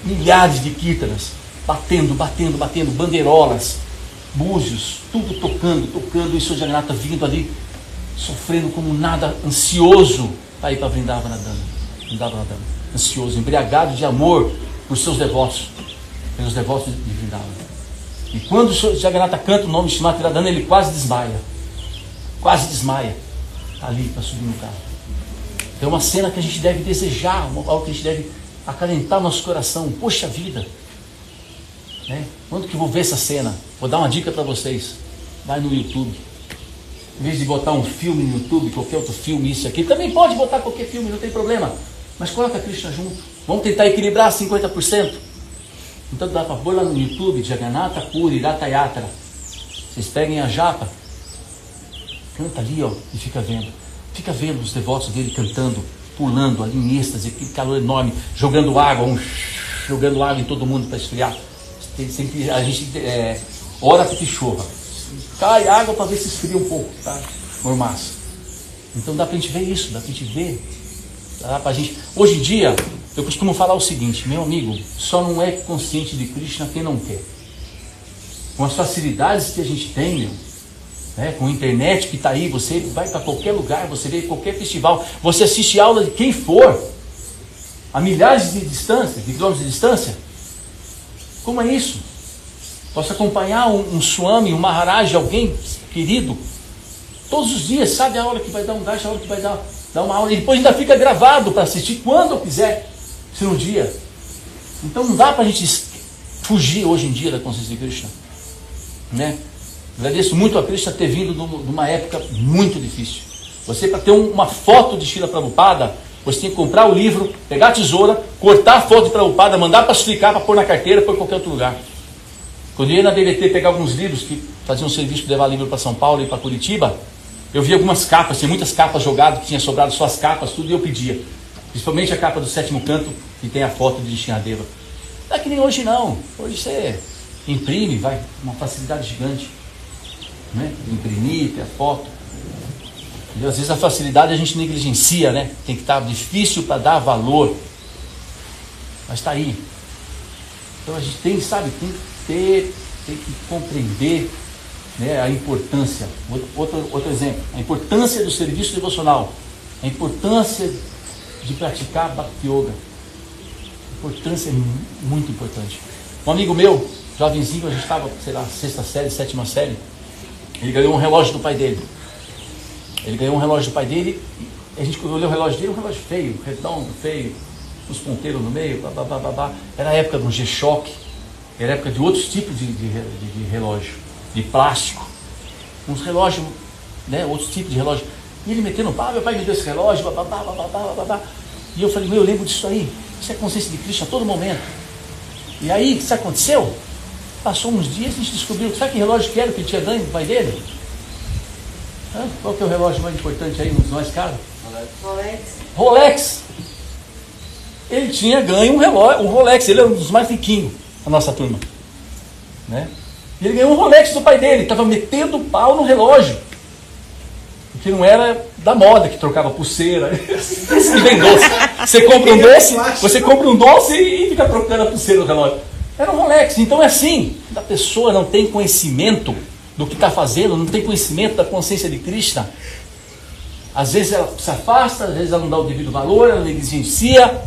milhares de kítaras, batendo, bandeirolas, búzios, tudo tocando, e o Senhor Jagannatha vindo ali, sofrendo como nada, ansioso para ir para Vrindavana Dana, ansioso, embriagado de amor por seus devotos, pelos devotos de Vrindavana. E quando o Senhor Jagannatha canta o nome de Srimati Radharani, ele quase desmaia, ali para subir no carro. É uma cena que a gente deve desejar, algo que a gente deve acalentar o nosso coração. Poxa vida, né? Quando que eu vou ver essa cena? Vou dar uma dica para vocês. Vai no YouTube. Em vez de botar um filme no YouTube, qualquer outro filme, isso aqui, também pode botar qualquer filme, não tem problema. Mas coloca Krishna junto. Vamos tentar equilibrar 50%. Então dá para pôr lá no YouTube, Jagannatha Puri, Ratha Yatra. Vocês peguem a japa, canta ali, ó, e fica vendo os devotos dele cantando, pulando ali em êxtase, aquele calor enorme, jogando água em todo mundo para esfriar. A gente ora para que chova, cai água para ver se esfria um pouco, tá? Mormaço. Então dá para a gente ver isso, Hoje em dia, eu costumo falar o seguinte: meu amigo, só não é consciente de Krishna quem não quer. Com as facilidades que a gente tem, né, com a internet que está aí, você vai para qualquer lugar, você vê qualquer festival, você assiste aula de quem for, a milhares de quilômetros de distância. Como é isso? Posso acompanhar um Swami, um Maharaj, alguém querido, todos os dias, sabe a hora que vai dar um dash, a hora que vai dar uma aula, e depois ainda fica gravado para assistir quando eu quiser, se no dia. Então não dá para a gente fugir hoje em dia da consciência de Krishna, né? Agradeço muito a Krishna ter vindo de uma época muito difícil. Você, para ter uma foto de Srila Prabhupada, você tem que comprar o livro, pegar a tesoura, cortar a foto de Prabhupada, mandar para explicar, para pôr na carteira, pôr em qualquer outro lugar. Quando eu ia na DVT pegar alguns livros que faziam serviço de levar livro para São Paulo e para Curitiba, eu vi algumas capas, tinha muitas capas jogadas, que tinha sobrado só as capas, tudo, e eu pedia. Principalmente a capa do Sétimo Canto, que tem a foto de Nishingadeva. Não é que nem hoje não. Hoje você imprime, vai, uma facilidade gigante, né? Imprimir, ter a foto. E às vezes a facilidade a gente negligencia, né? Tem que estar difícil para dar valor. Mas está aí. Então a gente tem que compreender, né, a importância. Outro exemplo, a importância do serviço devocional, a importância de praticar Bhakti Yoga. A importância é muito importante. Um amigo meu, jovenzinho, a gente estava, sei lá, 6ª série, 7ª série, ele ganhou um relógio do pai dele. A gente olhou o relógio dele, um relógio feio, redondo, feio, os ponteiros no meio, babá. Era a época do G-Shock, era a época de outros tipos de relógio, de plástico, uns relógios, né, outros tipos de relógio. E ele metendo pau, meu pai me deu esse relógio, babá. E eu falei, eu lembro disso aí, isso é consciência de Krishna a todo momento. E aí, o que aconteceu? Passou uns dias e a gente descobriu, sabe que relógio que era que ele tinha ganho do pai dele? Qual que é o relógio mais importante aí, um dos mais caros? Rolex. Ele tinha ganho um Rolex, ele é um dos mais riquinhos da nossa turma, né? E ele ganhou um Rolex do pai dele, estava metendo pau no relógio, porque não era da moda, que trocava pulseira. Esse que vem doce. Você compra um doce e fica trocando a pulseira do relógio. Era um Rolex. Então é assim, quando a pessoa não tem conhecimento do que está fazendo, não tem conhecimento da consciência de Krishna, às vezes ela se afasta, às vezes ela não dá o devido valor, ela negligencia.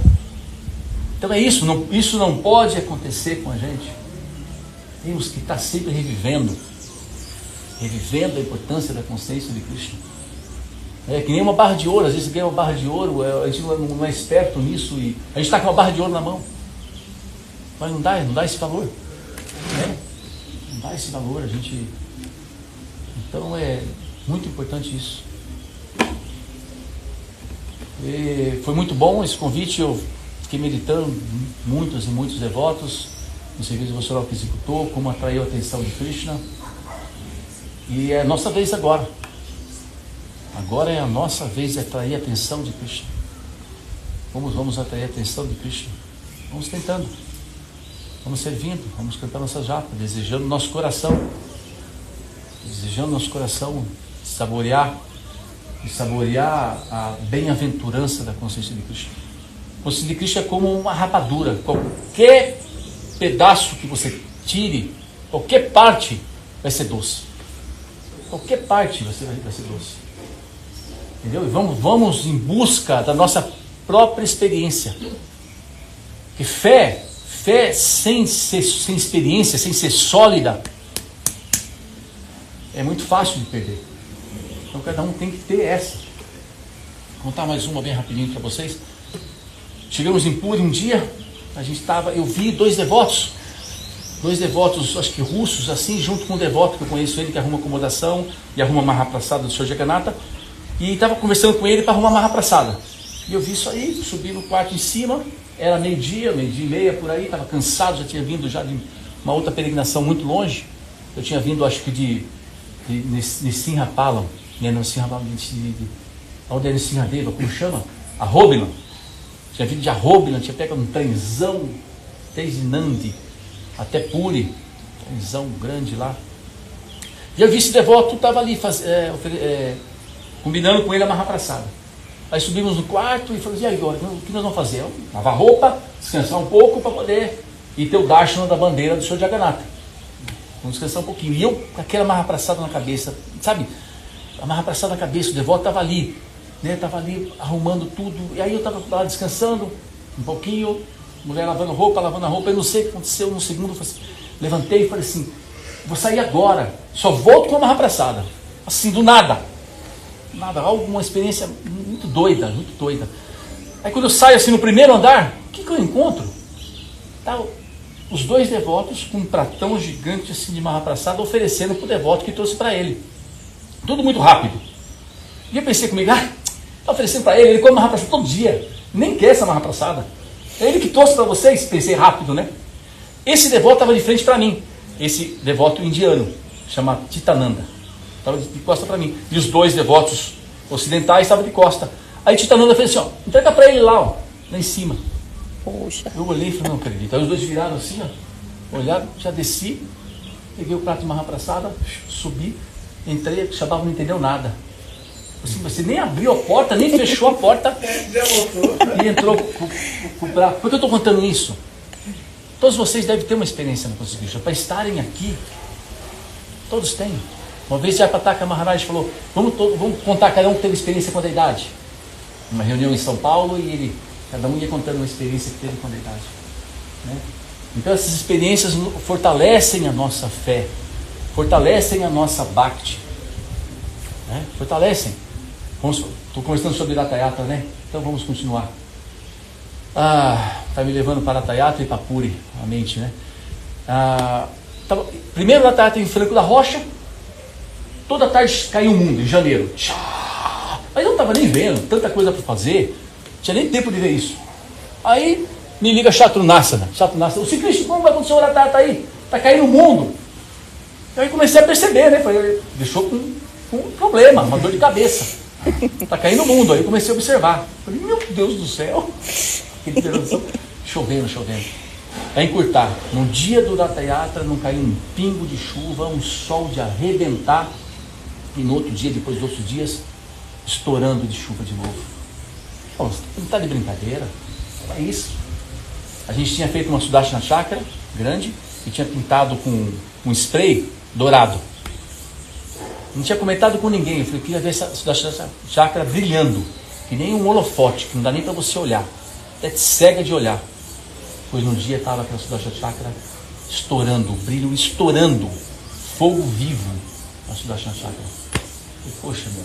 Então é isso, isso não pode acontecer com a gente. Temos que estar sempre revivendo a importância da consciência de Krishna. É que nem uma barra de ouro, às vezes ganha uma barra de ouro, a gente não é esperto nisso, e a gente está com uma barra de ouro na mão. Mas não dá esse valor. Né? Não dá esse valor, a gente... Então é muito importante isso. E foi muito bom esse convite, eu fiquei meditando muitos e muitos devotos no serviço devocional que executou, como atraiu a atenção de Krishna. E é a nossa vez agora. Agora é a nossa vez de atrair a atenção de Krishna. Vamos atrair a atenção de Krishna. Vamos tentando. Vamos servindo. Vamos cantar nossa japa, desejando nosso coração. Desejando nosso coração saborear a bem-aventurança da consciência de Krishna. A consciência de Krishna é como uma rapadura. Qualquer pedaço que você tire, qualquer parte vai ser doce. Qualquer parte vai ser doce. Entendeu? E vamos em busca da nossa própria experiência. Porque fé sem experiência, sem ser sólida, é muito fácil de perder. Então cada um tem que ter essa. Vou contar mais uma bem rapidinho para vocês. Chegamos em Puri um dia, eu vi dois devotos, acho que russos, assim, junto com um devoto que eu conheço ele, que arruma acomodação e arruma Mahaprasada do Sr. Jagannatha, e estava conversando com ele para arrumar Mahaprasada. E eu vi isso aí, subi no quarto em cima, era meio-dia e meia por aí, estava cansado, já tinha vindo já de uma outra peregrinação muito longe. Eu tinha vindo, acho que de Nrsimhapalam, onde é Nrsimhadeva, como chama? Ahobila. Tinha vindo de Ahobila, tinha pego um trenzão desde Nandi até Puri, trenzão grande lá. E eu vi esse devoto, estava ali combinando com ele a Mahaprasada. Aí subimos no quarto e falamos, e aí agora, o que nós vamos fazer? Lavar roupa, descansar um pouco para poder ir ter o darshana da bandeira do Sr. Jagannatha. Vamos descansar um pouquinho. E eu com aquela Mahaprasada na cabeça, sabe? A Mahaprasada na cabeça, o devoto estava ali, né? Estava ali arrumando tudo. E aí eu estava lá descansando um pouquinho, mulher lavando a roupa, eu não sei o que aconteceu no segundo, levantei e falei assim, vou sair agora, só volto com a Mahaprasada. Assim, do nada, alguma experiência muito doida. Aí quando eu saio assim no primeiro andar, o que eu encontro? Tá, os dois devotos com um pratão gigante assim de Mahaprasada oferecendo para o devoto que trouxe para ele. Tudo muito rápido. E eu pensei comigo, está oferecendo para ele come Mahaprasada todo dia, nem quer essa Mahaprasada. É ele que trouxe para vocês, pensei rápido, né? Esse devoto estava de frente para mim, esse devoto indiano, chama Titananda, estava de costa para mim. E os dois devotos ocidentais estavam de costa. Aí Titananda fez assim, entrega para ele lá em cima. Poxa. Eu olhei e falei, não acredito. Aí os dois viraram assim, olharam, já desci, peguei o prato de Mahaprasada, subi, entrei, o Shabbat não entendeu nada. Assim, você nem abriu a porta, nem fechou a porta e entrou com o prato. Por que eu estou contando isso? Todos vocês devem ter uma experiência na consciência Krishna. Para estarem aqui, todos têm. Uma vez Jayapataka Maharaj falou, vamos contar cada um que teve experiência com a idade. Uma reunião em São Paulo e cada um ia contando uma experiência que teve com a idade. Né? Então essas experiências fortalecem a nossa fé, fortalecem a nossa bhakti. Né? Fortalecem. Estou conversando sobre Ratha-yatra, né? Então vamos continuar. Está me levando para Ratha-yatra e para Puri, a mente, né? Primeiro Ratha-yatra em Franco da Rocha, toda tarde caiu o mundo, em janeiro. Mas eu não estava nem vendo, tanta coisa para fazer, não tinha nem tempo de ver isso. Aí me liga Chaturnassana, o ciclista, como vai acontecer o Ratha-yatra aí? Está caindo o mundo. Aí comecei a perceber, né? Deixou com um problema, uma dor de cabeça. Está caindo o mundo. Aí eu comecei a observar. Falei, meu Deus do céu. Chovendo. Para encurtar, no dia do Ratha-yatra não caiu um pingo de chuva, um sol de arrebentar. E no outro dia, depois dos outros dias, estourando de chuva de novo. Não está de brincadeira. É isso. A gente tinha feito uma Sudashna Chakra, grande, e tinha pintado com um spray dourado. Não tinha comentado com ninguém. Eu falei, queria ver essa Sudarshan Chakra brilhando, que nem um holofote, que não dá nem para você olhar. Até te cega de olhar. Pois no dia estava aquela Sudarshan Chakra estourando, o brilho estourando, fogo vivo na Sudarshan Chakra. E, poxa, meu.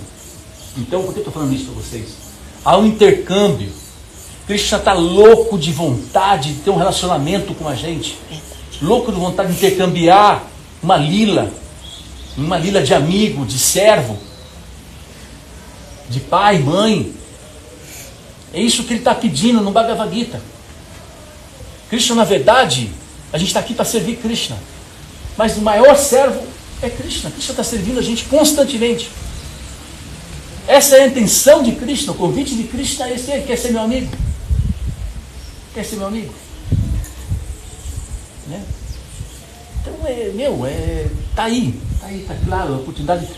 Então, por que eu estou falando isso para vocês? Há um intercâmbio. Krishna está louco de vontade de ter um relacionamento com a gente. Louco de vontade de intercambiar uma lila de amigo, de servo, de pai, mãe. É isso que ele está pedindo no Bhagavad Gita. Krishna, na verdade, a gente está aqui para servir Krishna. Mas o maior servo é Krishna. Krishna está servindo a gente constantemente. Essa é a intenção de Krishna. O convite de Krishna é esse. Ele quer ser meu amigo. Quer ser meu amigo. Né? Então, tá aí, tá claro. A oportunidade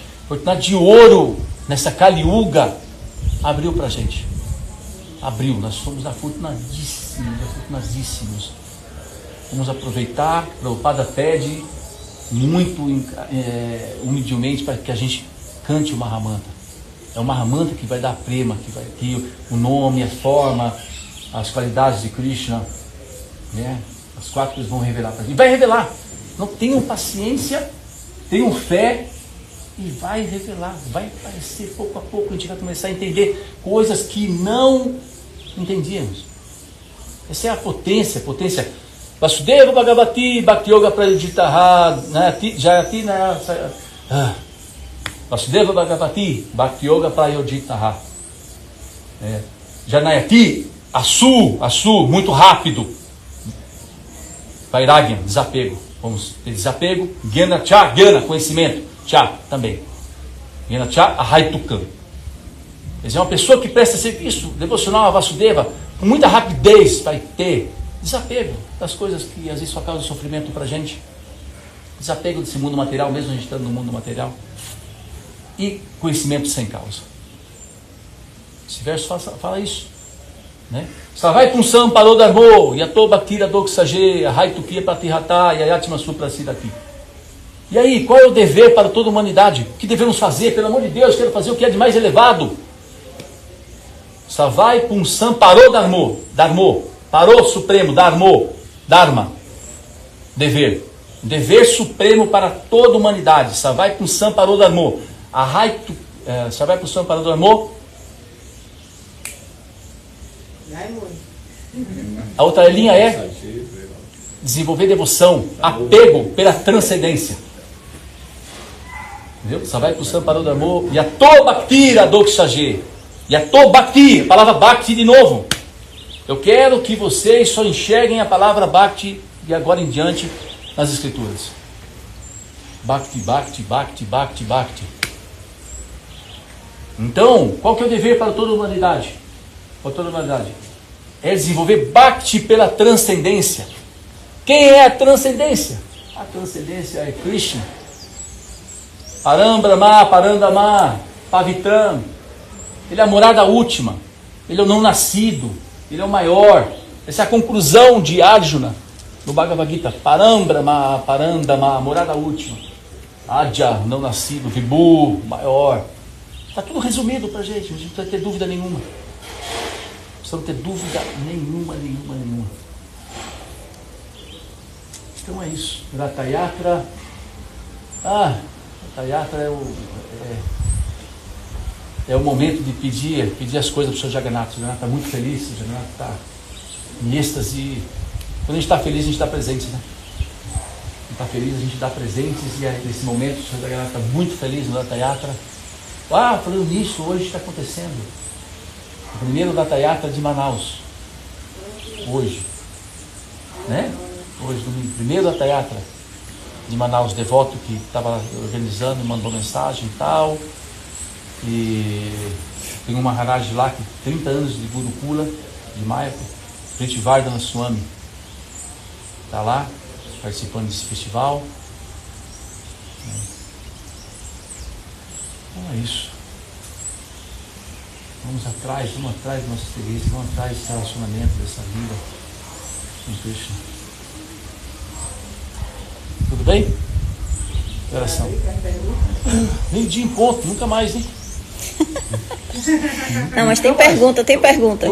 de ouro nessa Kali Yuga abriu para a gente. Abriu. Nós somos afortunadíssimos. Vamos aproveitar. Prabhupada pede muito humildemente para que a gente cante o Mahamantra. É o Mahamantra que vai dar prema, que o nome, a forma, as qualidades de Krishna, né? As 4 coisas vão revelar para a gente. Vai revelar. Não tenham paciência, tenham fé e vai revelar. Vai aparecer pouco a pouco. A gente vai começar a entender coisas que não entendíamos. Essa é a potência. Vasudeva Bhagavati Bhakti Yoga Prayojitaha Jayati Vasudeva Bhagavati Bhakti Yoga Prayojitaha Janayati Asu, muito rápido. Vairagya, desapego. Vamos ter desapego. Gyana Cha, Gyana, conhecimento. Cha, também. Gyana Cha, Ahaitukam. Quer dizer, uma pessoa que presta serviço devocional a Vasudeva, com muita rapidez, vai ter desapego das coisas que às vezes só causam sofrimento para a gente. Desapego desse mundo material, mesmo a gente estando no mundo material. E conhecimento sem causa. Esse verso fala isso. Né? Savai Punsam Parou Dharmo, Yato Bhaktira Doksaje, Haitukia Pratihata, Yayatma Suprasidati. E aí, qual é o dever para toda a humanidade? O que devemos fazer? Pelo amor de Deus, quero fazer o que é de mais elevado. Savai Punsam Parou Dharmo, parou supremo, Dharma, dever. Dever supremo para toda a humanidade. Savai Punsam Parou Dharmo. Savai Punsam Parou Dharmo. A outra linha é desenvolver devoção, apego pela transcendência. Entendeu? Savai Punsam Parou Dharmo. Yato Bhaktira Doksaje. Yato Bhakti, a palavra Bhakti de novo. Eu quero que vocês só enxerguem a palavra Bhakti de agora em diante nas Escrituras. Bhakti, Bhakti, Bhakti, Bhakti, Bhakti. Então, qual que é o dever para toda a humanidade? Para toda a humanidade? É desenvolver Bhakti pela transcendência. Quem é a transcendência? A transcendência é Krishna. Parambrahma, Parandama, Pavitram. Ele é a morada última. Ele é o não nascido. Ele é o maior. Essa é a conclusão de Arjuna no Bhagavad Gita. Parambrahma, Parandama, morada última. Adya, não nascido. Vibhu, maior. Está tudo resumido para a gente. A gente não precisa ter dúvida nenhuma. Não ter dúvida nenhuma. Então é isso. Ratha Yatra. Ratha Yatra é o momento de pedir as coisas para o Sr. Jagannatha. O Jagannatha está muito feliz. O Jagannatha está em êxtase. Quando a gente está feliz, a gente dá presentes, né? Quando está feliz, a gente dá presentes. E nesse momento, o Sr. Jagannatha está muito feliz no Ratha Yatra. Falando nisso, hoje está acontecendo o primeiro Ratha Yatra de Manaus. Hoje. Né? Hoje, domingo. Primeiro Ratha Yatra de Manaus. Devoto que estava organizando, mandou mensagem e tal. E tem um Maharaj lá que 30 anos de Gurukula, de Mayapur, Pritivardhana Swami. Está lá, participando desse festival. Então é isso. Vamos atrás de nossa experiência, vamos atrás desse relacionamento, dessa vida com Krishna. Tudo bem? Que horas são? Meio-dia em ponto, nunca mais, hein? Não, mas tem pergunta, tem pergunta.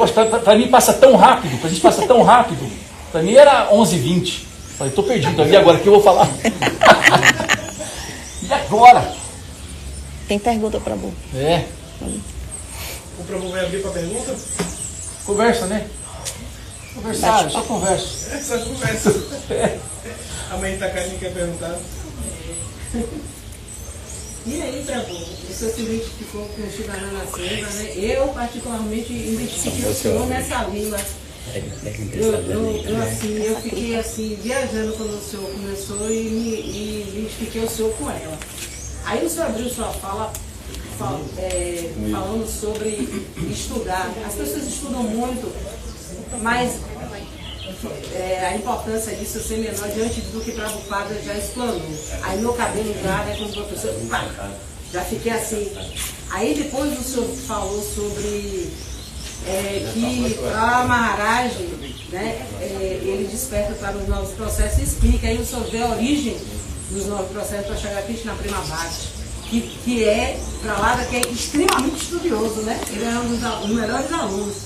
Para mim passa tão rápido, pra gente passa tão rápido. Para mim era 11h20. Falei, tô perdido. E agora, o que eu vou falar? E agora? Tem pergunta para Bu. É. O Prabhu vai abrir para pergunta? Conversa, né? Conversar, só conversa. É só conversa. A mãe Takani quer perguntar. E aí, Prabhu, você se identificou com o Shivananda Seva, né? Eu, particularmente, identifiquei o senhor nessa lila. Eu fiquei assim, viajando quando o senhor começou e me identifiquei o senhor com ela. Aí o senhor abriu sua fala falando sobre estudar. As pessoas estudam muito, mas a importância disso ser menor diante do que Prabhupada já explanou. Aí meu cabelo já, né, como professor, já fiquei assim. Aí depois o senhor falou sobre que para Maharaj, né, ele desperta para os novos processos e explica. Aí o senhor vê a origem dos novos processos para chegar a Krishna Prema Bhakti, que é para lá, que é extremamente estudioso, né? Ele é um dos melhores alunos.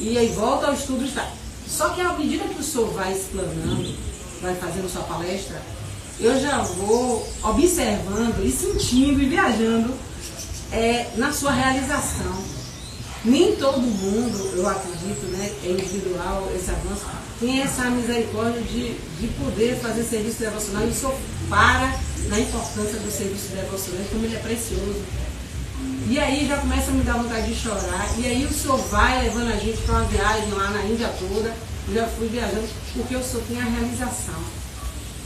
E aí volta ao estudo está. Só que à medida que o senhor vai explanando, vai fazendo sua palestra, eu já vou observando e sentindo e viajando na sua realização. Nem todo mundo, eu acredito, né, é individual esse avanço, tem essa misericórdia de poder fazer serviço devocional. E o senhor para na importância do serviço devocional, como ele é precioso. E aí já começa a me dar vontade de chorar. E aí o senhor vai levando a gente para uma viagem lá na Índia toda. Eu já fui viajando porque o senhor tem a realização.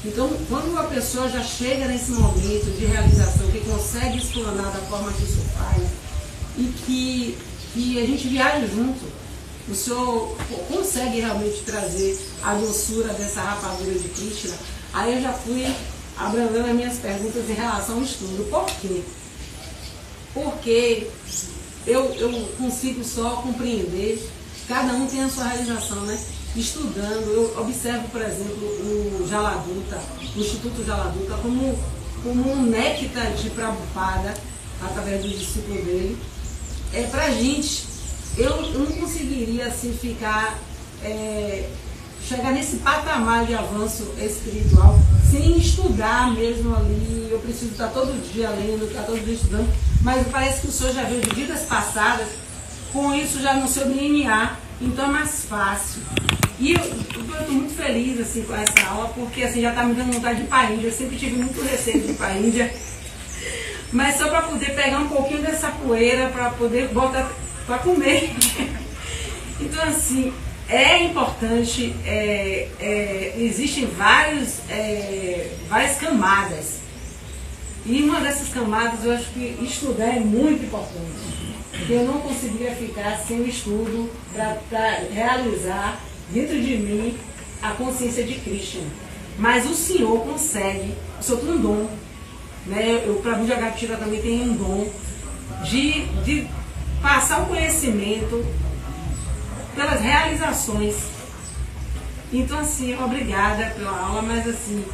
Então, quando uma pessoa já chega nesse momento de realização, que consegue explanar da forma que o senhor faz, e que a gente viaja junto, o senhor consegue realmente trazer a doçura dessa rapadura de Krishna. Aí eu já fui abrandando as minhas perguntas em relação ao estudo. Por quê? Porque eu consigo só compreender, cada um tem a sua realização, né? Estudando, eu observo, por exemplo, o Jaladuta, o Instituto Jaladuta, como um néctar de Prabhupada, através do discípulo dele. Pra gente, eu não conseguiria assim ficar, chegar nesse patamar de avanço espiritual sem estudar mesmo ali. Eu preciso estar todo dia lendo, estar todo dia estudando, mas parece que o senhor já veio de vidas passadas, com isso já no seu DNA, então é mais fácil. E eu estou muito feliz assim, com essa aula, porque assim, já está me dando vontade de ir para a Índia. Eu sempre tive muito receio de ir para a Índia, mas só para poder pegar um pouquinho dessa poeira, para poder botar para comer. Então assim, é importante, existem várias camadas. E uma dessas camadas eu acho que estudar é muito importante. Porque eu não conseguiria ficar sem o estudo para realizar dentro de mim a consciência de Krishna. Mas o senhor consegue, o senhor tem um dom, né? O Prabhu Jagatira também tem um dom de passar o conhecimento pelas realizações. Então assim, obrigada pela aula, mas assim,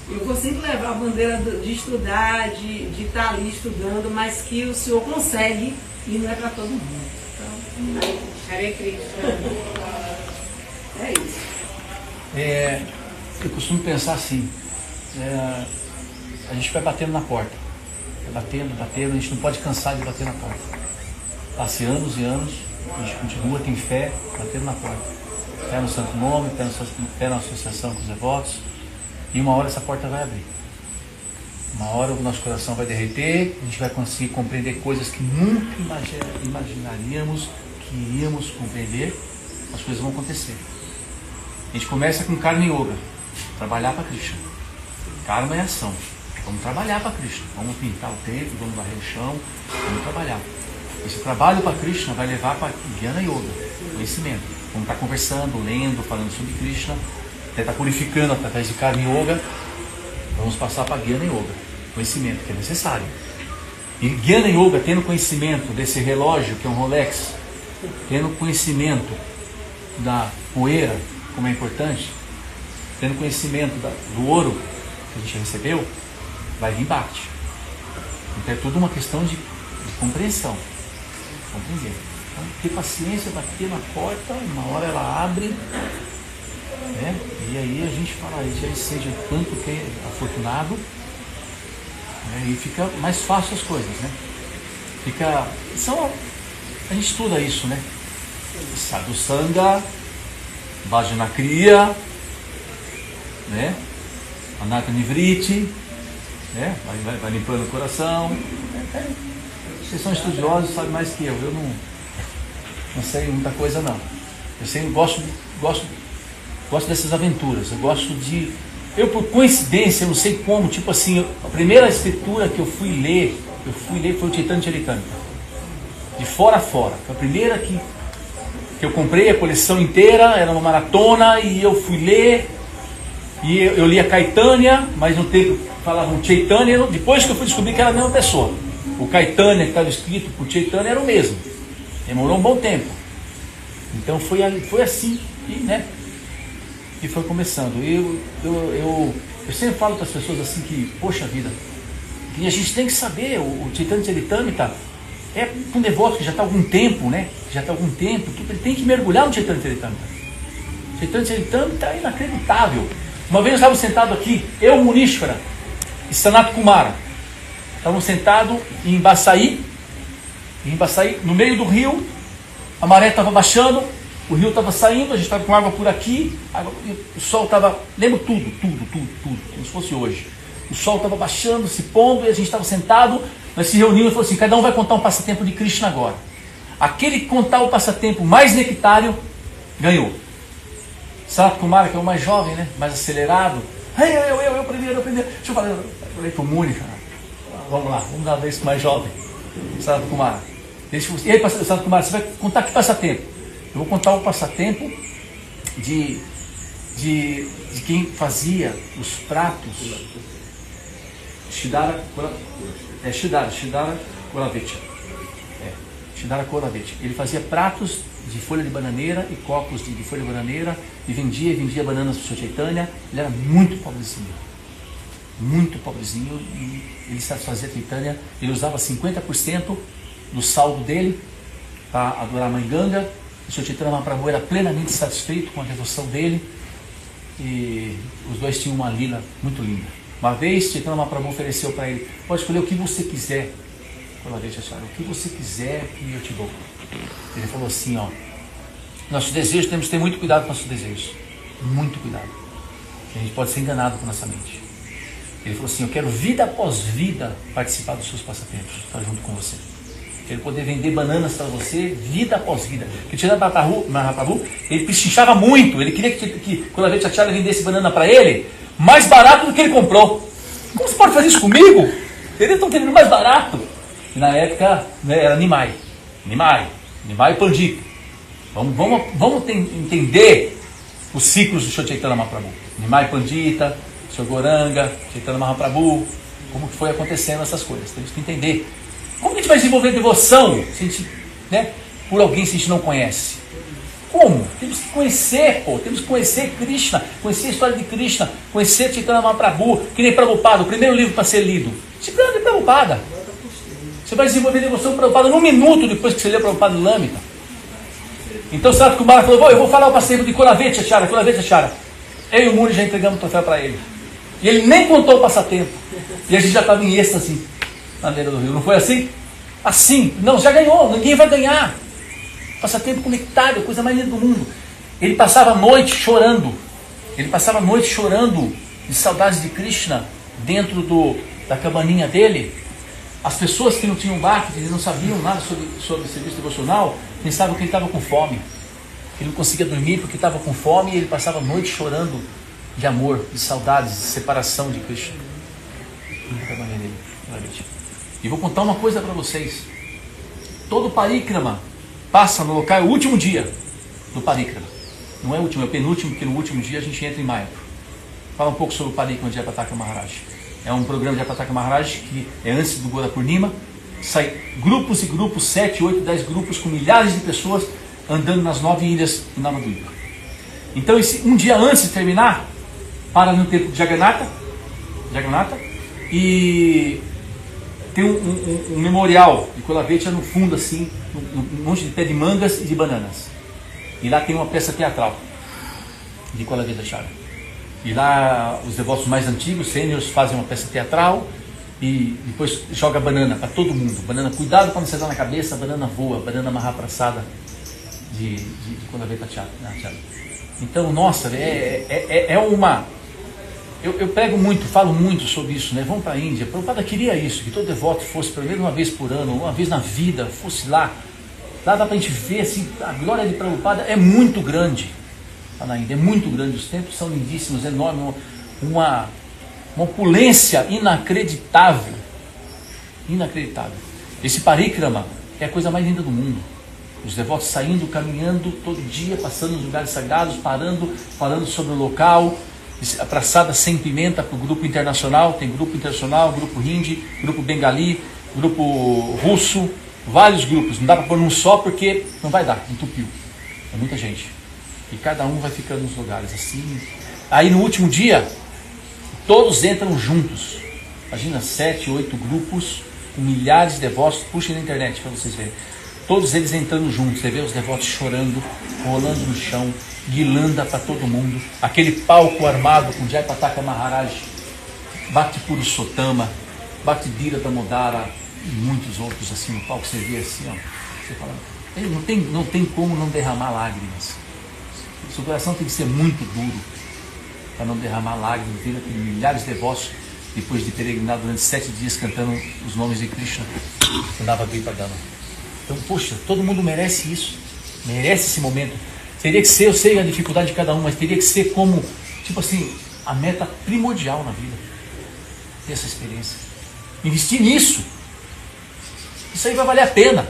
eu vou sempre levar a bandeira de estudar, de estar ali estudando, mas que o senhor consegue e não é para todo mundo. Então, Hare Krishna. É isso. Eu costumo pensar assim, a gente vai batendo na porta, batendo, a gente não pode cansar de bater na porta. Passe anos e anos, a gente continua, tem fé, batendo na porta. Fé no Santo Nome, fé na associação com os devotos, e uma hora essa porta vai abrir. Uma hora o nosso coração vai derreter, a gente vai conseguir compreender coisas que nunca imaginaríamos que iríamos compreender, as coisas vão acontecer. A gente começa com Karma Yoga, trabalhar para Krishna. Karma é ação. Vamos trabalhar para Krishna. Vamos pintar o teto, vamos varrer o chão, vamos trabalhar. Esse trabalho para Krishna vai levar para Jnana Yoga, conhecimento. Vamos estar conversando, lendo, falando sobre Krishna, até estar purificando através de Karma Yoga. Vamos passar para Jnana Yoga, conhecimento, que é necessário. E Jnana Yoga, tendo conhecimento desse relógio, que é um Rolex, tendo conhecimento da poeira, como é importante, tendo conhecimento do ouro, que a gente recebeu, vai vir Bhakti. Então é tudo uma questão de compreensão. Compreender. Então, ter paciência, bater na porta, uma hora ela abre, né? E aí a gente fala, aí seja quanto que é afortunado, né? E fica mais fácil as coisas, né? A gente estuda isso, né? Sadhu Sangha, Bhajana Kriya, né? Anartha Nivriti, né? Vai limpando o coração. Vocês são estudiosos, sabem mais que eu. Eu não sei muita coisa, não. Eu sempre gosto dessas aventuras. Eu por coincidência, eu não sei como, tipo assim, a primeira escritura que eu fui ler foi o Chaitanya Charitamrita. De fora a fora. Foi a primeira que eu comprei a coleção inteira, era uma maratona, e eu fui ler, e eu li a Caetânia, mas no tempo falavam Chaitanya, depois que eu fui descobrir que era a mesma pessoa. O Caetânia que estava escrito por Chaitanya era o mesmo. Demorou um bom tempo. Então foi assim, né? E foi começando. Eu sempre falo para as pessoas assim que, poxa vida, que a gente tem que saber, o Chaitanya Charitamrita é um devoto que já está há algum tempo, né? Ele tem que mergulhar no Chaitanya Charitamrita. O Chaitanya Charitamrita é inacreditável. Uma vez eu estava sentado aqui, eu, Munishvara e Sanat Kumara, estávamos sentados em Baçaí, no meio do rio, a maré estava baixando, o rio estava saindo, a gente estava com água por aqui, o sol estava, lembro tudo, como se fosse hoje. O sol estava baixando, se pondo, e a gente estava sentado, nós se reunimos e falou assim, cada um vai contar um passatempo de Krishna agora. Aquele que contar o passatempo mais nectário, ganhou. Sanat Kumara, que é o mais jovem, né? Mais acelerado. Eu primeiro. Deixa eu falar, eu falei pro Muni, cara. Vamos lá, vamos dar uma vez com o mais jovem. Sanat Kumara. E aí, Sanat Kumara, você vai contar que passatempo? Eu vou contar o passatempo de quem fazia os pratos Shidara Koravitya. Shidara Koravitya. Ele fazia pratos de folha de bananeira e copos de folha de bananeira e vendia bananas para o Sr. Chaitanya. Ele era muito pobrezinho, e ele satisfazia a Chaitanya. Ele usava 50% do saldo dele para adorar a Mãe Ganga. O Sr. Chaitanya Mahaprabhu era plenamente satisfeito com a devoção dele, e os dois tinham uma lila muito linda. Uma vez Chaitanya Mahaprabhu ofereceu para ele, pode escolher o que você quiser, o que você quiser que eu te dou. Ele falou assim, nossos desejos, temos que ter muito cuidado com nossos desejos, muito cuidado, a gente pode ser enganado com nossa mente. Ele falou assim, eu quero vida após vida participar dos seus passatempos, estar junto com você. Quero poder vender bananas para você, vida após vida. Porque Chaitanya Mahaprabhu, ele pechinchava muito, ele queria que quando a Chaitanya vendesse banana para ele, mais barato do que ele comprou. Como você pode fazer isso comigo? Eles estão vendendo mais barato. E na época, né, era Nimai Pandita. Vamos entender os ciclos do Sr. Chaitanya Mahaprabhu. Nimai Pandita, Sr. Goranga, Chaitanya Mahaprabhu, como que foi acontecendo essas coisas. Temos que entender. Como que a gente vai desenvolver devoção se a gente, né, por alguém se a gente não conhece? Como? Temos que conhecer, temos que conhecer Krishna, conhecer a história de Krishna, conhecer Chaitanya Mahaprabhu, que nem Prabhupada, o primeiro livro para ser lido. Chaitanya de Prabhupada. Você vai desenvolver devoção Prabhupada num minuto depois que você lê Prabhupada Lamita. Então Sanat Kumara falou, eu vou falar o passatempo de Koravitya Chara. Eu e o Muni já entregamos o troféu para ele. E ele nem contou o passatempo. E a gente já estava em êxtase na beira do rio. Não foi assim? Assim. Não, já ganhou. Ninguém vai ganhar. Passatempo conectado, coisa mais linda do mundo. Ele passava a noite chorando. De saudades de Krishna dentro da cabaninha dele. As pessoas que não tinham bhakti, eles não sabiam nada sobre serviço devocional, pensavam que ele estava com fome. Ele não conseguia dormir porque estava com fome, e ele passava a noite chorando de amor, de saudades, de separação de Krishna. Na cabaninha dele. E vou contar uma coisa para vocês. Todo parikrama passa no local, é o último dia do parikrama. Não é o último, é o penúltimo, porque no último dia a gente entra em Mayapur. Fala um pouco sobre o parikrama de Jayapataka Maharaj. É um programa de Jayapataka Maharaj que é antes do Gora Purnima. Sai grupos e grupos, 7, 8, 10 grupos com milhares de pessoas andando nas 9 ilhas do Navadvipa. Então um dia antes de terminar, para no templo de Jagannatha, Jagannatha, e tem um memorial de Kolavetya no fundo, assim, um monte de pé de mangas e de bananas. E lá tem uma peça teatral de Kolavetya. E lá os devotos mais antigos, sêniores, fazem uma peça teatral e depois joga banana para todo mundo. Banana, cuidado para não acertar na cabeça, a banana voa, banana mahaprasada de Kolavetya. Então, nossa, é uma... Eu prego muito, falo muito sobre isso, né? Vamos para a Índia. Prabhupada queria isso, que todo devoto fosse pelo menos uma vez por ano, uma vez na vida, fosse lá. Lá dá para a gente ver, assim, a glória de Prabhupada é muito grande. Lá na Índia, é muito grande. Os templos são lindíssimos, enormes, uma opulência inacreditável. Inacreditável. Esse parikrama é a coisa mais linda do mundo. Os devotos saindo, caminhando todo dia, passando nos lugares sagrados, parando, falando sobre o local. A praçada sem pimenta para o grupo internacional, tem grupo internacional, grupo hindi, grupo bengali, grupo russo, vários grupos, não dá para pôr num só porque não vai dar, entupiu, é muita gente, e cada um vai ficando nos lugares assim. Aí no último dia, todos entram juntos, imagina 7, 8 grupos, com milhares de devotos, puxa na internet para vocês verem, todos eles entrando juntos, você vê os devotos chorando, rolando no chão, guirlanda para todo mundo, aquele palco armado com Jayapataka Maharaj, Bhakti Purushotama, Bhakti Dhira Damodara e muitos outros assim no palco, você vê assim, ó, você fala, não tem como não derramar lágrimas. Seu coração tem que ser muito duro para não derramar lágrimas, vendo aqueles milhares de devotos depois de peregrinar durante 7 dias cantando os nomes de Krishna, o Navadvipadama. Então, poxa, todo mundo merece isso, merece esse momento. Teria que ser, eu sei a dificuldade de cada um, mas teria que ser como, tipo assim, a meta primordial na vida. Ter essa experiência. Investir nisso. Isso aí vai valer a pena.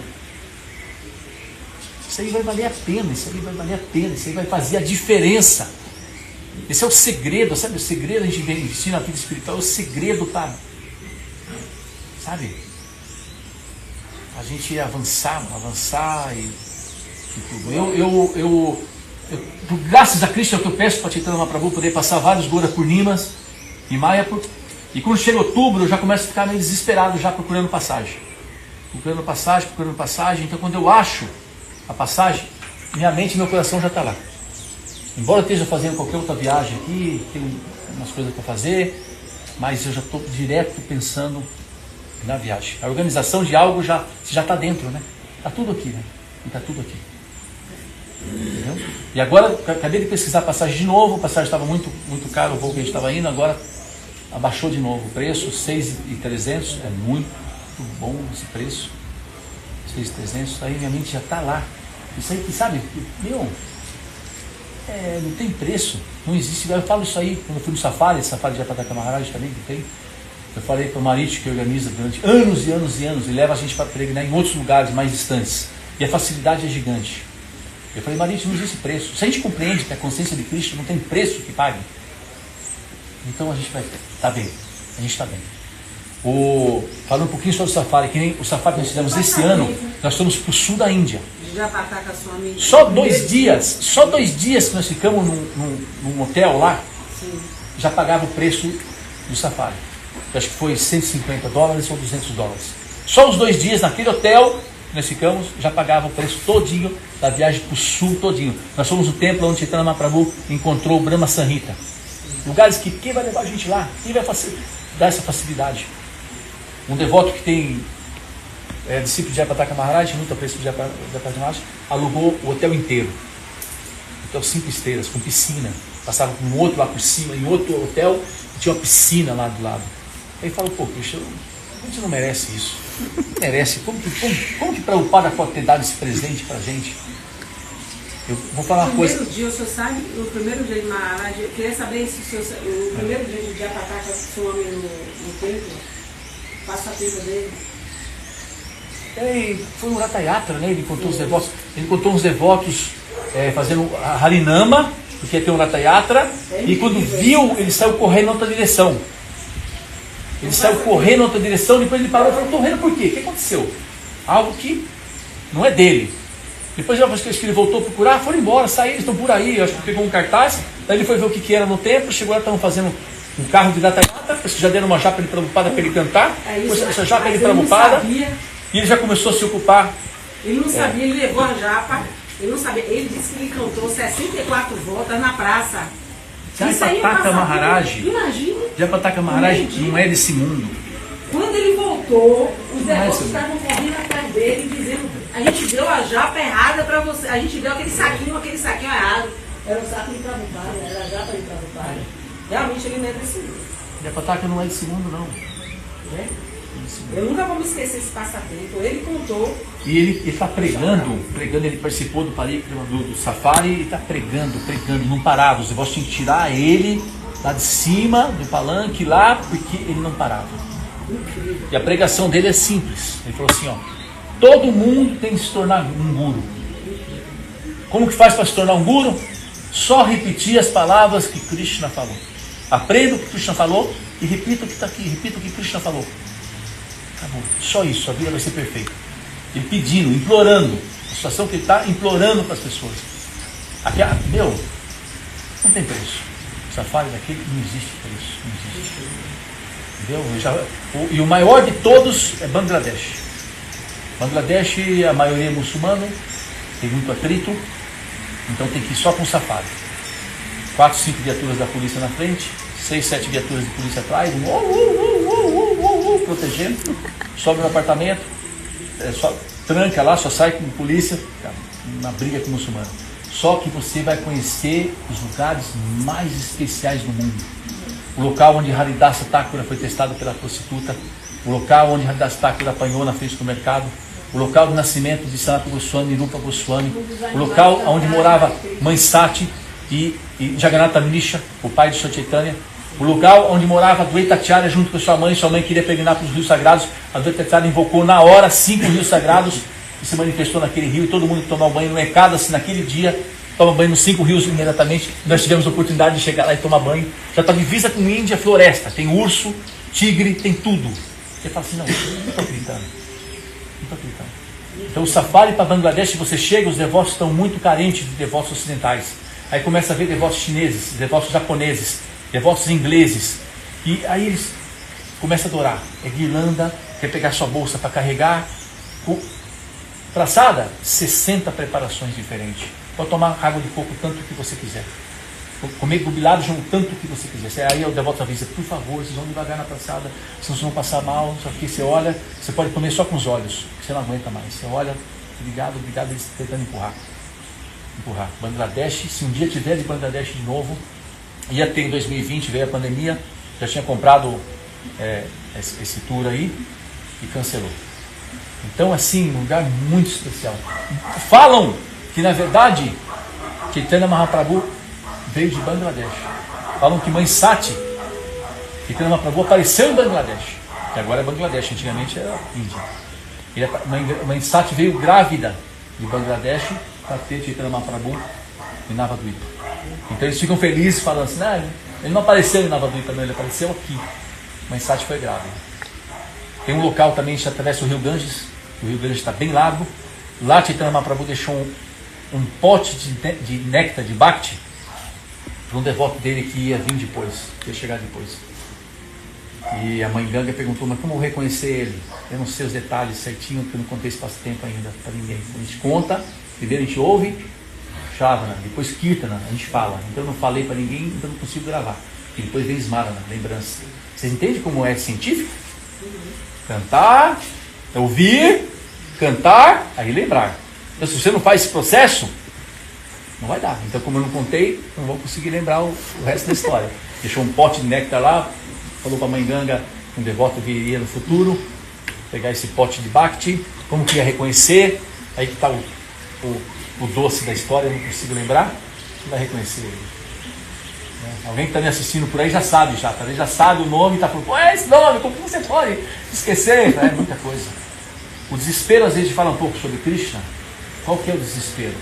Isso aí vai valer a pena, isso aí vai valer a pena, isso aí vai fazer a diferença. Esse é o segredo, sabe? O segredo, a gente vem investir na vida espiritual, é o segredo para, sabe? A gente avançar e tudo. Graças a Cristo é o que eu peço para Chaitanya Mahaprabhu poder passar vários Gora Purnimas em Mayapur. E quando chega outubro eu já começo a ficar meio desesperado já procurando passagem. Procurando passagem. Então quando eu acho a passagem, minha mente e meu coração já está lá. Embora eu esteja fazendo qualquer outra viagem aqui, tem umas coisas para fazer, mas eu já estou direto pensando na viagem. A organização de algo já está dentro, né? Está tudo aqui, né? Está tudo aqui. Entendeu? E agora, acabei de pesquisar a passagem de novo, a passagem estava muito, muito caro, o voo que a gente estava indo, agora abaixou de novo o preço, 6.300, é muito bom esse preço, 6.300, aí minha mente já está lá. Isso aí que sabe, não tem preço, não existe. Eu falo isso aí, quando eu fui no Safari de Jayapataka Maharaj também, que tem. Eu falei para o Marit, que organiza durante anos e anos e anos, e leva a gente para peregrinar em outros lugares mais distantes. E a facilidade é gigante. Eu falei, Marit, não existe preço. Se a gente compreende que a consciência de Cristo não tem preço que pague, então a gente vai estar bem. A gente está bem. Falando um pouquinho sobre o Safari, que nem o Safari que nós fizemos esse ano, nós fomos para o sul da Índia. Só 2 dias que nós ficamos num hotel lá, já pagava o preço do Safari. Eu acho que foi $150 ou $200. Só os 2 dias naquele hotel que nós ficamos, já pagava o preço todinho da viagem para o sul todinho. Nós fomos no templo onde Chaitanya Mahaprabhu encontrou o Brahma Sanhita. Lugares que quem vai levar a gente lá? Quem vai dar essa facilidade? Um devoto que tem discípulo de Jayapataka Maharaj, muito apreço de Jayapataka Maharaj, alugou o hotel inteiro. Hotel 5 estrelas, com piscina. Passava com um outro lá por cima, em outro hotel, e tinha uma piscina lá do lado. Aí falou, pô, Cristo, a gente não merece isso. Não merece. Como que Prabhupada pode ter dado esse presente pra gente? Eu vou falar uma coisa. O primeiro dia de Maharaj, eu queria saber se o primeiro dia de Jayapataka foi um homem no templo, passa a vida dele. Ele foi um Ratayatra, né? Ele encontrou uns devotos fazendo a Harinama, porque ia ter um Ratayatra, e quando viu, ele saiu correndo em outra direção. Depois ele parou e falou, estou correndo por quê? O que aconteceu? Algo que não é dele. Depois que ele voltou a procurar, foram embora, saíram, estão por aí, acho que pegou um cartaz, daí ele foi ver o que era no templo, chegou lá, estavam fazendo um carro de Datayata, parece que já deram uma japa de Prabhupada para ele cantar, essa japa de Ele não Prabhupada, sabia. e ele já começou a se ocupar. Ele não sabia, ele levou a japa, ele não sabia. Ele disse que ele cantou 64 voltas na praça. Jayapataka Maharaj, Imagina. Jayapataka Maharaj não é desse mundo. Quando ele voltou, os devotos estavam correndo atrás dele, dizendo: a gente deu a japa errada para você, a gente deu aquele saquinho errado. Era o saco de Prabhupada, era a japa de Prabhupada. Realmente ele não é desse mundo. Jayapataka não é desse mundo, não. Né? Eu nunca vou me esquecer esse passatempo. Ele contou. E ele está pregando, ele participou do parikram, do safari, e está pregando, não parava. Os devotos tinham que tirar ele lá de cima do palanque lá, porque ele não parava. Incrível. E a pregação dele é simples. Ele falou assim, ó, todo mundo tem que se tornar um guru. Como que faz para se tornar um guru? Só repetir as palavras que Krishna falou. Aprenda o que Krishna falou e repita o que está aqui, repita o que Krishna falou. Acabou. Só isso, a vida vai ser perfeita. Ele pedindo, implorando. A situação que ele está implorando para as pessoas. Aqui, não tem preço. O safari daquele não existe preço. Não existe. Entendeu? E o maior de todos é Bangladesh. Bangladesh, a maioria é muçulmano, tem muito atrito, então tem que ir só com safari. 4, 5 viaturas da polícia na frente, 6, 7 viaturas de polícia atrás, protegendo, sobe no apartamento, só tranca lá, só sai com polícia, na briga com o muçulmano. Só que você vai conhecer os lugares mais especiais do mundo. O local onde Haridasa Thakura foi testado pela prostituta, o local onde Haridasa Thakura apanhou na frente do mercado, o local do nascimento de Sanatana Goswami e Rupa Goswami, o local onde morava Mãe Sati e Jagannatha Misha, o pai de Sri Chaitanya, o lugar onde morava Adwaita Acharya junto com sua mãe queria peregrinar para os rios sagrados, a Adwaita Acharya invocou na hora 5 rios sagrados e se manifestou naquele rio, e todo mundo que tomou banho no Ekadasi naquele dia, toma banho nos 5 rios imediatamente. Nós tivemos a oportunidade de chegar lá e tomar banho, já está divisa com Índia, floresta, tem urso, tigre, tem tudo. Você fala assim, não estou acreditando. Então o safari para Bangladesh, você chega, os devotos estão muito carentes de devotos ocidentais. Aí começa a ver devotos chineses, devotos japoneses, devotos ingleses. E aí eles começam a adorar. É guirlanda, quer pegar sua bolsa para carregar. Traçada, 60 preparações diferentes. Pode tomar água de coco tanto que você quiser. Comer gubilado o tanto que você quiser. Aí o devoto avisa, por favor, vocês vão devagar na traçada, senão vocês vão passar mal. Só que você olha, você pode comer só com os olhos, você não aguenta mais. Você olha, obrigado, eles tentando empurrar. Bangladesh, se um dia tiver de Bangladesh de novo, ia ter em 2020, veio a pandemia, já tinha comprado esse tour aí e cancelou. Então, assim, um lugar muito especial. Falam que, na verdade, Chaitanya Mahaprabhu veio de Bangladesh. Falam que Mãe Sati, Chaitanya Mahaprabhu, apareceu em Bangladesh. Que agora é Bangladesh, antigamente era Índia. Mãe Sati veio grávida de Bangladesh para ter Chaitanya Mahaprabhu em Navadvipa. Então eles ficam felizes falando assim, ele não apareceu em Navadvipa, não, ele apareceu aqui. Mãe Sati foi grávida. Tem um local também que atravessa o Rio Ganges. O Rio Ganges está bem largo. Lá Chaitanya Mahaprabhu deixou um pote de néctar de Bhakti para um devoto dele que ia vir depois, que ia chegar depois. E a mãe Ganga perguntou, mas como eu reconhecer ele? Eu não sei os detalhes certinho, porque eu não contei esse passatempo ainda para ninguém. A gente conta, primeiro a gente ouve, Shavana, depois Kirtana, a gente fala. Então eu não falei para ninguém, então eu não consigo gravar. E depois vem Smarana, lembrança. Vocês entendem como é científico? Cantar, ouvir, cantar, aí lembrar. Então se você não faz esse processo, não vai dar. Então como eu não contei, não vou conseguir lembrar o resto da história. Deixou um pote de néctar lá, falou para a mãe Ganga, um devoto viria no futuro, pegar esse pote de Bhakti, como que ia reconhecer, aí que está o doce da história, eu não consigo lembrar, não vai reconhecer ele. Alguém que está me assistindo por aí já sabe, já sabe o nome, está falando, é esse nome, como que você pode esquecer? É muita coisa. O desespero, às vezes, fala um pouco sobre Krishna. Qual que é o desespero?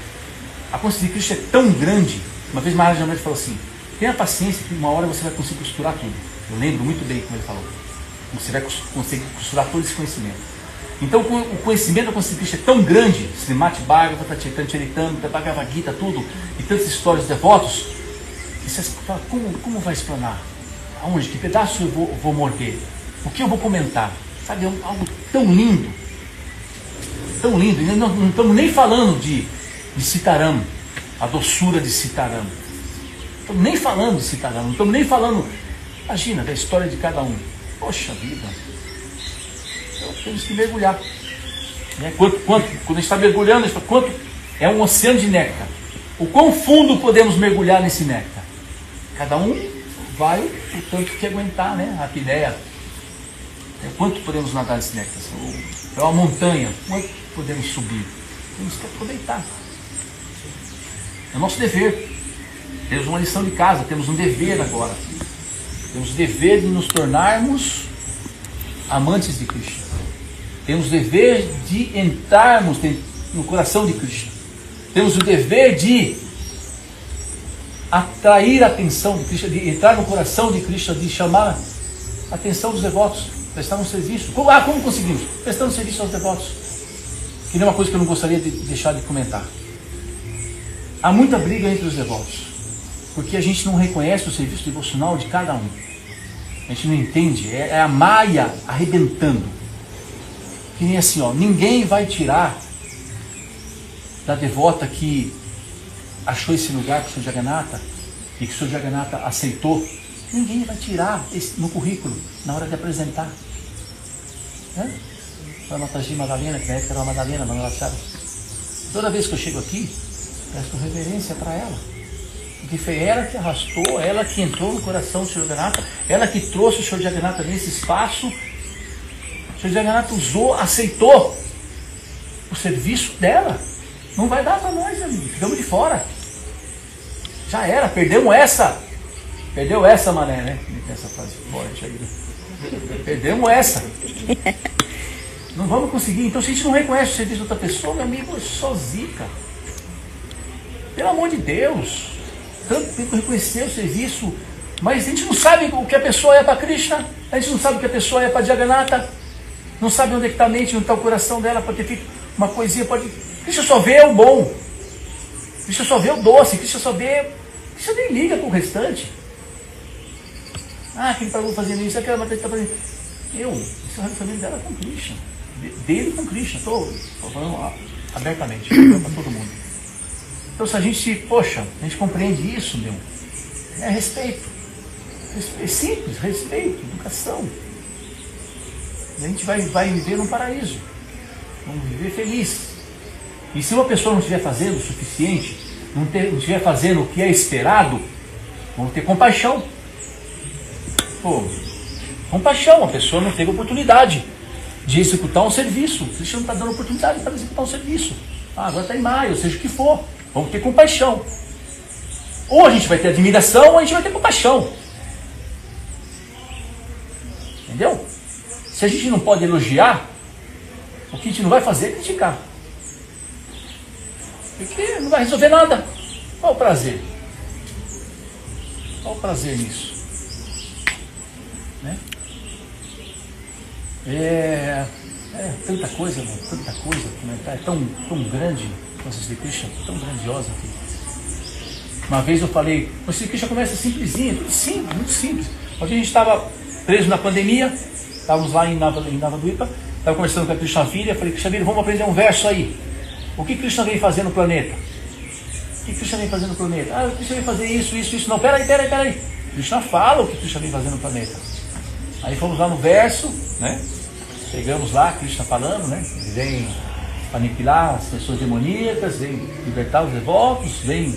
A consciência de Krishna é tão grande. Uma vez Maharaj Amrit falou assim, tenha paciência que uma hora você vai conseguir costurar tudo. Eu lembro muito bem como ele falou. Você vai conseguir costurar todo esse conhecimento. Então o conhecimento da consciência de Krishna é tão grande, Srimati Bhagavata, Chaitanya Charitamrita, Bhagavad Gita, tudo, e tantas histórias de devotos, e você fala, como vai explanar? Aonde? Que pedaço eu vou morder? O que eu vou comentar? Sabe, é algo tão lindo. Tão lindo. E não estamos nem falando de Sitaram, a doçura de Sitaram. Não estamos nem falando de Sitaram. Não estamos nem falando, imagina, da história de cada um. Poxa vida. Então temos que mergulhar. Né? Quando a gente está mergulhando, a gente fala, quanto é um oceano de néctar. O quão fundo podemos mergulhar nesse néctar? Cada um vai o tanto que aguentar, né? A apneia. Quanto podemos nadar nesse néctar? É uma montanha. Quanto podemos subir? Temos que aproveitar. É o nosso dever. Temos uma lição de casa, temos um dever agora. Temos o dever de nos tornarmos amantes de Krishna. Temos o dever de entrarmos no coração de Krishna. Temos o dever de atrair a atenção de Krishna, de entrar no coração de Krishna, de chamar a atenção dos devotos, prestar um serviço. Como conseguimos? Prestando serviço aos devotos. Que não é uma coisa que eu não gostaria de deixar de comentar. Há muita briga entre os devotos, porque a gente não reconhece o serviço devocional de cada um. A gente não entende, é a maia arrebentando. Que nem assim, ó, ninguém vai tirar da devota que achou esse lugar para o Sr. Jagannatha e que o Sr. Jagannatha aceitou. Ninguém vai tirar no currículo na hora de apresentar. Foi Mataji Madalena, que na época era uma Madalena, Mangalachara. Toda vez que eu chego aqui, presto reverência para ela. Porque foi ela que arrastou, ela que entrou no coração do Sr. Jagannatha, ela que trouxe o Sr. Jagannatha nesse espaço. O Sr. Jagannatha usou, aceitou o serviço dela. Não vai dar para nós, amigo. Ficamos de fora. Já era, perdemos essa. Perdeu essa, mané, né? Essa frase forte aí. Perdemos essa. Não vamos conseguir. Então, se a gente não reconhece o serviço de outra pessoa, meu amigo, é só zica. Pelo amor de Deus. Tanto tem que reconhecer o serviço. Mas a gente não sabe o que a pessoa é para Krishna. A gente não sabe o que a pessoa é para Jagannatha. Não sabe onde é que está a mente, onde está o coração dela. Pode ter feito uma coisinha, Krishna só vê o bom. Krishna só vê o doce. Krishna nem liga com o restante. Quem pagou fazendo isso, aquela matéria está fazendo. Isso é a família dela com Krishna. Dele com Krishna. Estou falando abertamente para todo mundo. Então, se a gente compreende isso, é respeito. É simples, respeito, educação. E a gente vai viver num paraíso. Vamos viver feliz. E se uma pessoa não estiver fazendo o suficiente, não estiver fazendo o que é esperado, vamos ter compaixão. Compaixão, a pessoa não teve oportunidade de executar um serviço. O Krishna não está dando oportunidade para executar um serviço. Agora está em maio, seja o que for. Vamos ter compaixão. Ou a gente vai ter admiração, ou a gente vai ter compaixão. Entendeu? Se a gente não pode elogiar, o que a gente não vai fazer é criticar. Porque não vai resolver nada. Qual o prazer? Qual o prazer nisso? Né? É tanta coisa, tanta coisa. É tão grande a Sri Krishna, tão grandiosa. Uma vez eu falei, o Sri Krishna começa simplesinho, tudo simples, muito simples. Uma vez a gente estava preso na pandemia, estávamos lá em Navadvipa, estava conversando com a Krishna Filha, falei, Krishna Filha, vamos aprender um verso aí. O que Krishna vem fazer no planeta? O que Krishna vem fazer no planeta? O Krishna vem fazer isso. Não, peraí. Krishna fala o que Krishna vem fazer no planeta. Aí fomos lá no verso, né? Chegamos lá, Krishna falando, né? Ele vem aniquilar as pessoas demoníacas, vem libertar os devotos, vem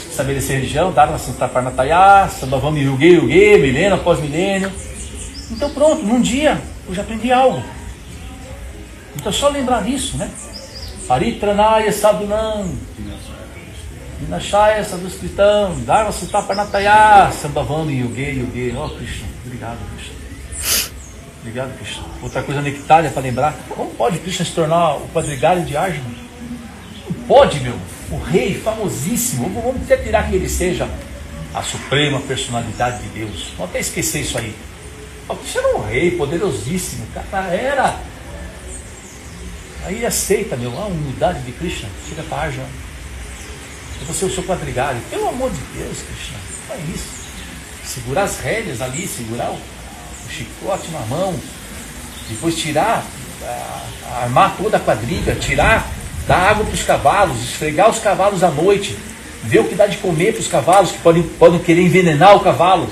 estabelecer religião, Dharma Santaparnataya, Sambhavami Yuge, milênio após milênio. Então pronto, num dia eu já aprendi algo. Então é só lembrar disso, né? Paritranaya Sadhunam, Vinashaya Sadhuskritam, Dharma Santaparnataya, Sambhavami Yuge. Oh Krishna, obrigado Krishna. Obrigado, Krishna. Outra coisa nectária para lembrar. Como pode Krishna se tornar o quadrigário de Arjuna? Não pode, o rei famosíssimo. Vamos até tirar que ele seja a suprema personalidade de Deus. Vamos até esquecer isso aí. O Krishna era um rei poderosíssimo. O cara era... Aí ele aceita, a humildade de Krishna. Chega para Arjuna. Eu vou ser o seu quadrigário. Pelo amor de Deus, Krishna. Não é isso. segurar as rédeas ali, segurar o chicote na mão, depois tirar, armar toda a quadriga, tirar, dar água para os cavalos, esfregar os cavalos à noite, ver o que dá de comer para os cavalos, que podem querer envenenar o cavalo.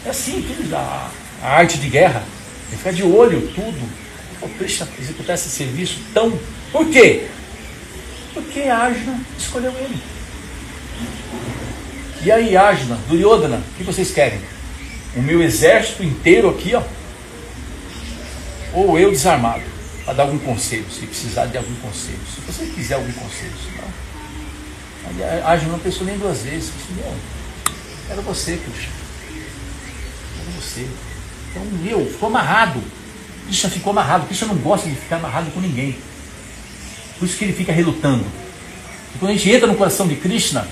É assim, filhos, a arte de guerra. Ele fica de olho, tudo. O Krishna executar esse serviço tão... Por quê? Porque Arjuna escolheu ele. E aí, Arjuna, Duryodhana, o que vocês querem? O meu exército inteiro aqui, ó? Ou eu desarmado? Para dar algum conselho, se precisar de algum conselho. Se você quiser algum conselho, não. Aí Arjuna não pensou nem duas vezes. Disse, não, era você, Krishna. Era você. Então, ficou amarrado. Krishna ficou amarrado. Krishna não gosta de ficar amarrado com ninguém. Por isso que ele fica relutando. E quando a gente entra no coração de Krishna,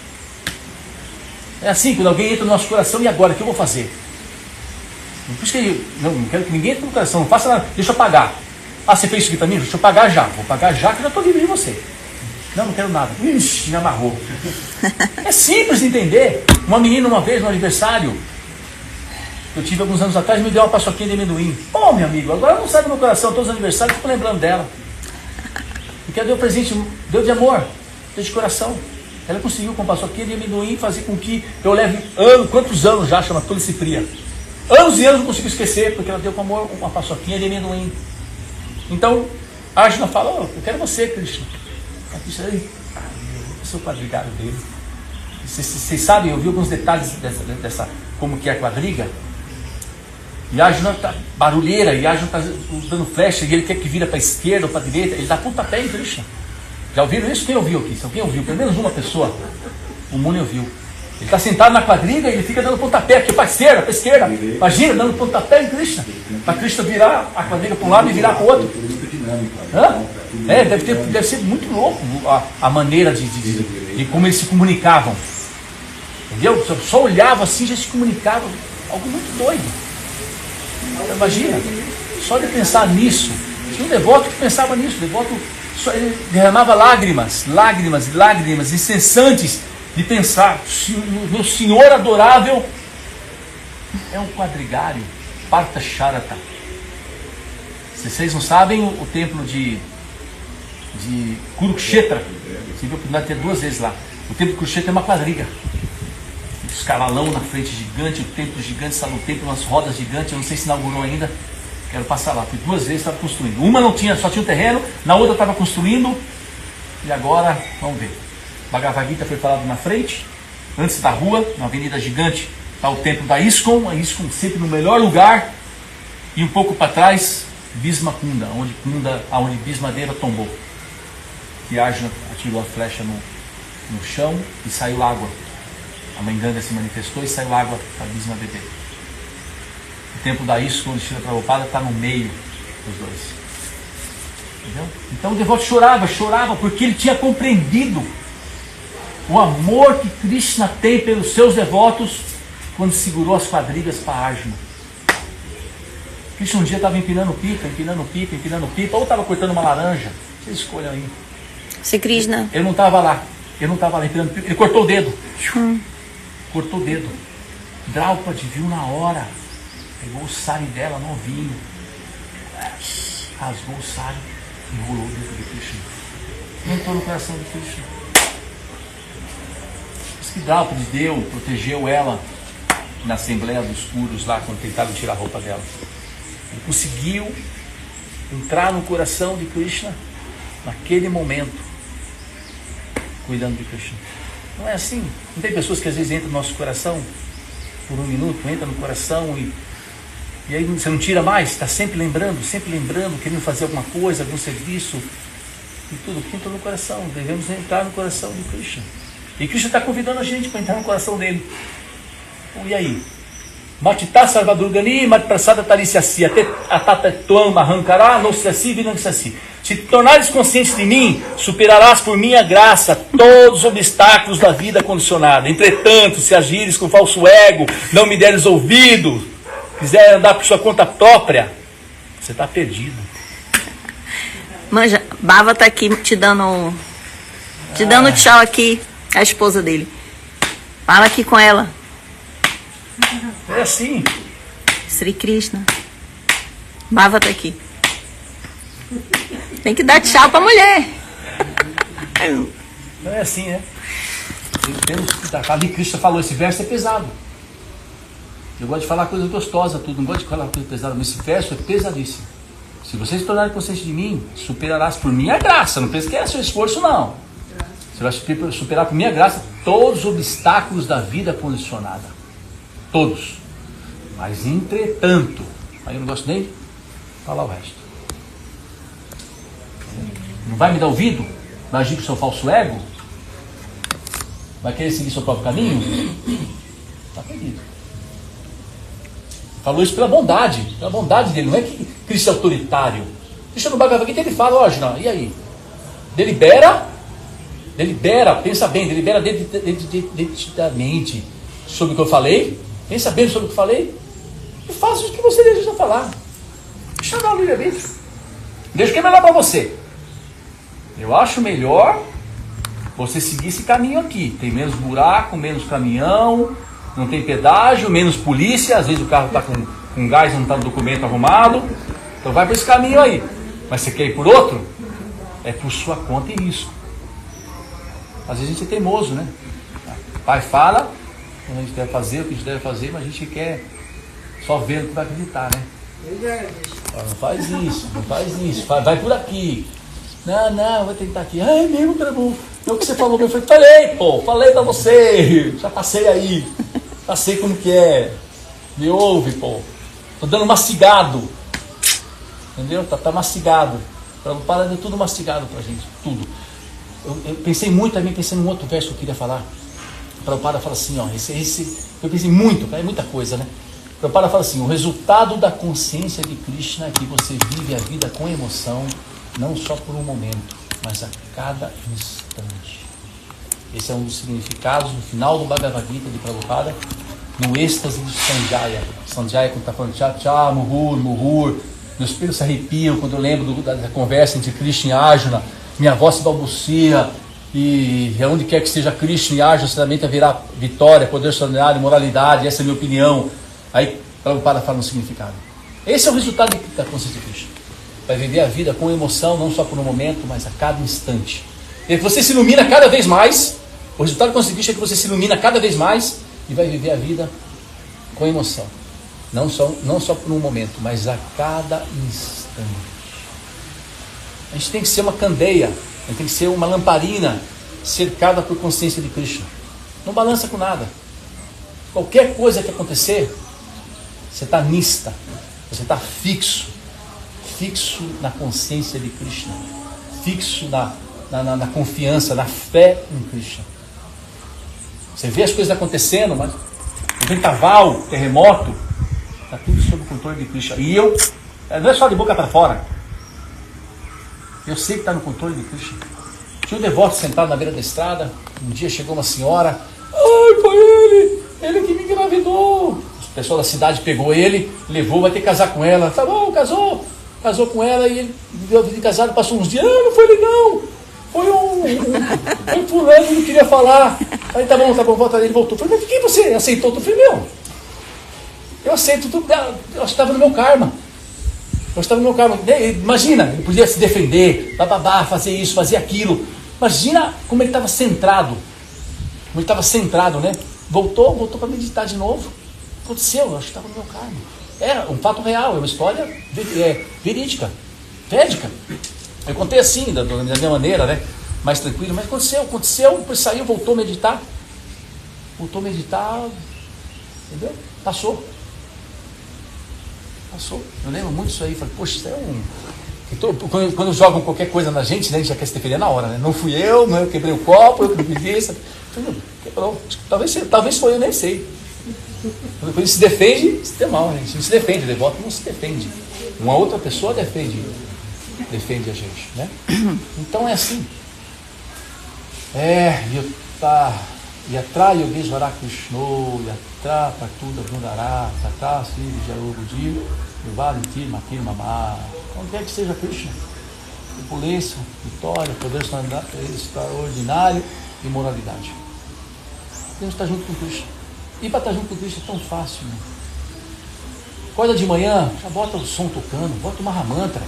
é assim, quando alguém entra no nosso coração, e agora, o que eu vou fazer? Por isso que ele, não quero que ninguém entre no coração, não faça nada, deixa eu pagar. Ah, você fez isso aqui para mim? Deixa eu pagar já. Vou pagar já, que eu já estou livre de você. Não quero nada. Ixi, me amarrou. É simples de entender. Uma menina, uma vez, no aniversário, eu tive alguns anos atrás, me deu uma paçoquinha de amendoim. Meu amigo, agora não sai do meu coração, todos os aniversários, eu fico lembrando dela. Porque ela deu presente, deu de amor, deu de coração. Ela conseguiu com a paçoquinha de amendoim fazer com que eu leve quantos anos já, chama Tulsi Priya. Anos e anos não consigo esquecer, porque ela deu com amor uma paçoquinha de amendoim. Então, Arjuna fala, eu quero você, Krishna. A Krishna, eu sou o quadrigário dele. Vocês sabem, eu vi alguns detalhes dessa como que é a quadriga. E Arjuna está barulheira, e Arjuna está dando flecha, e ele quer que vira para a esquerda ou para a direita, ele dá pontapé em Krishna. Já ouviram isso? Quem ouviu aqui? Se alguém ouviu, pelo menos uma pessoa, o Muni ouviu. Ele está sentado na quadriga e ele fica dando pontapé aqui para a esquerda. Imagina, dando pontapé em Krishna. Para Krishna virar a quadriga para um lado e virar para o outro. Deve ser muito louco a maneira de como eles se comunicavam. Entendeu? Só olhava assim, já se comunicava. Algo muito doido. Imagina, só de pensar nisso. Tinha um devoto que pensava nisso. Ele derramava lágrimas incessantes de pensar, meu Senhor adorável é um quadrigário, Parthasharata. Se vocês não sabem, o templo de Kurukshetra, você viu que nós temos 2 vezes lá. O templo de Kurukshetra é uma quadriga, escalalão na frente gigante, o templo gigante, está no templo, umas rodas gigantes, eu não sei se inaugurou ainda, quero passar lá, porque 2 vezes estava construindo. Uma não tinha, só tinha um terreno, na outra estava construindo, e agora, vamos ver. Bhagavad Gita foi falado na frente, antes da rua, na avenida gigante, está o templo da ISKCON, a ISKCON sempre no melhor lugar, e um pouco para trás, Bhisma Kunda, onde Bhismadeva tombou. E Arjuna atirou a flecha no chão e saiu água. A mãe Ganga se manifestou e saiu água para Bhisma beber. O templo da ISKCON, de Srila Prabhupada, está no meio dos dois. Entendeu? Então o devoto chorava, porque ele tinha compreendido o amor que Krishna tem pelos seus devotos quando segurou as quadrigas para Arjuna. Krishna um dia estava empinando pipa, ou estava cortando uma laranja. Vocês escolham aí. Se Krishna. Eu não estava lá empinando pipa. Ele cortou o dedo. Cortou o dedo. Draupadi viu na hora. Pegou o sari dela novinho. Rasgou o sari e enrolou o dedo de Krishna. Entrou no coração de Krishna. Que Draupadi protegeu ela na Assembleia dos Puros lá, quando tentaram tirar a roupa dela. Ele conseguiu entrar no coração de Krishna naquele momento, cuidando de Krishna. Não é assim? Não tem pessoas que às vezes entram no nosso coração por 1 minuto, entra no coração e aí você não tira mais, está sempre lembrando, querendo fazer alguma coisa, algum serviço, e tudo que entra no coração. Devemos entrar no coração de Krishna. E Krishna está convidando a gente para entrar no coração dele. E aí? Matita sarvadurgani, matprasada tariciasi, até atatetuam arrancará, nossasi, vinansasi. Se te tornares consciente de mim, superarás por minha graça todos os obstáculos da vida condicionada. Entretanto, se agires com falso ego, não me deres ouvido, quiser andar por sua conta própria, você está perdido. Manja, Bava está aqui te dando tchau aqui, a esposa dele. Fala aqui com ela. É assim. Sri Krishna. Bhava tá aqui. Tem que dar tchau pra mulher. Não é assim, né? Temos que ali Krishna falou, esse verso é pesado. Eu gosto de falar coisa gostosa, tudo, não gosto de falar coisa pesada, mas esse verso é pesadíssimo. Se vocês se tornarem conscientes de mim, superarás por minha graça. Não pense que é seu esforço, não. Você vai superar por minha graça todos os obstáculos da vida condicionada. Todos. Mas entretanto, aí eu não gosto nem de falar o resto. Não vai me dar ouvido? Vai agir com o seu falso ego? Vai querer seguir seu próprio caminho? Está perdido. Falou isso pela bondade dele. Não é que Cristo é autoritário. Cristo no Bhagavad Gita ele fala, ó, Arjuna, e aí? Delibera, pensa bem, delibera detidamente sobre o que eu falei, pensa bem sobre o que eu falei, e faça o que você deseja falar. Deixa eu dar o livre-arbítrio. Deixa o que é melhor para você. Eu acho melhor você seguir esse caminho aqui. Tem menos buraco, menos caminhão, não tem pedágio, menos polícia. Às vezes o carro está com gás, não está no documento arrumado. Então vai por esse caminho aí. Mas você quer ir por outro? É por sua conta e risco. Às vezes a gente é teimoso, né? O pai fala o que a gente deve fazer, o que a gente deve fazer, mas a gente quer só ver o que vai acreditar, né? Não faz isso, vai por aqui. Não, vai tentar aqui. Ai, meu, Prabhu, é o que você falou, meu filho. Falei pra você. Já passei aí. Passei como que é. Me ouve, pô. Tô dando mastigado. Entendeu? Tá mastigado. Prabhupada deu tudo mastigado pra gente. Tudo. Eu pensei muito também, pensei num outro verso que eu queria falar. Prabhupada fala assim, ó. Eu pensei muito, é muita coisa, né? Prabhupada fala assim, o resultado da consciência de Krishna é que você vive a vida com emoção, não só por um momento, mas a cada instante. Esse é um dos significados no final do Bhagavad Gita de Prabhupada, no êxtase de Sanjaya. Sanjaya, quando está falando tchá, murmur, meus pelos se arrepiam quando eu lembro da conversa entre Krishna e Arjuna, minha voz se balbucia, e onde quer que esteja Krishna e Arjuna, certamente haverá vitória, poder extraordinário, moralidade, essa é a minha opinião. Aí Prabhupada fala no significado. Esse é o resultado da consciência de Krishna. Vai viver a vida com emoção, não só por um momento, mas a cada instante. E você se ilumina cada vez mais. O resultado da consciência de Krishna é que você se ilumina cada vez mais e vai viver a vida com emoção. Não só por um momento, mas a cada instante. A gente tem que ser uma candeia, a gente tem que ser uma lamparina cercada por consciência de Krishna. Não balança com nada. Qualquer coisa que acontecer, você está nista, você está fixo na consciência de Krishna, fixo na confiança, na fé em Krishna. Você vê as coisas acontecendo, mas o vendaval, terremoto, está tudo sob o controle de Krishna. E eu, não é só de boca para fora, eu sei que está no controle de Krishna. Tinha um devoto sentado na beira da estrada, um dia chegou uma senhora, foi ele que me engravidou. O pessoal da cidade pegou ele, levou, vai ter que casar com ela. Tá bom, casou com ela e ele viveu a vida de casado, passou uns dias, não foi ele não, foi um fulano que não queria falar. Aí tá bom, volta ali, ele voltou. Falei, mas quem você aceitou? Eu falei, eu aceito tudo, eu estava no meu karma. Imagina, ele podia se defender, fazer isso, fazer aquilo. Imagina como ele estava centrado. Como ele estava centrado, né? Voltou para meditar de novo. Aconteceu, eu acho que estava no meu karma. É um fato real, é uma história verídica, védica. Eu contei assim, da minha maneira, né? Mais tranquilo, mas aconteceu, depois saiu, voltou a meditar, entendeu? Passou. Eu lembro muito disso aí, falei, poxa, isso é quando jogam qualquer coisa na gente, né, a gente já quer se defender na hora, né? Não fui eu, não eu quebrei o copo, eu que não fiz isso. Quebrou. Talvez foi, eu nem sei. Quando ele se defende, se tem mal, gente. Não se defende, o devoto não se defende. Uma outra pessoa defende a gente, né? Então é assim. Yatra Yogeshvara Krishno, Yatra Partuda Brundará, Tata Sri Vijayogudi, Yuvalintir Makir Mamá. Onde quer que seja Krishna, opulência, vitória, poder extraordinário e moralidade. Deus está junto com Krishna. Ir para estar junto com Cristo é tão fácil, né? Acorda de manhã, já bota o som tocando, bota uma Mahamantra.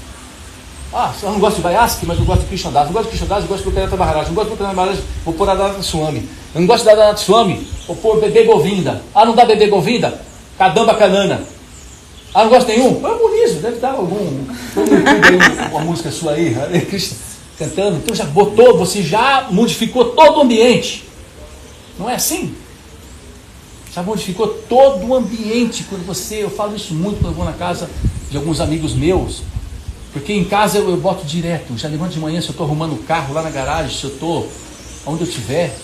Ah, eu não gosto de Vyasaki, mas eu gosto de Krishna Das. Não gosto de Krishna Das, eu gosto do Lokanatha Maharaj. Não gosto do Lokanatha Maharaj, vou pôr a Radha Swami. Eu não gosto da Radha Swami, vou pôr Bebê Govinda. Ah, não dá Bebê Govinda? Kadamba Kanana. Ah, não gosto nenhum? Eu harmonizo, deve dar algum. Uma música sua aí, Hare Krishna, cantando. Então já botou, você já modificou todo o ambiente. Não é assim? Já modificou todo o ambiente. Quando eu falo isso muito quando eu vou na casa de alguns amigos meus. Porque em casa eu boto direto, já levanto de manhã, se eu estou arrumando o carro lá na garagem, se eu estou onde eu estiver,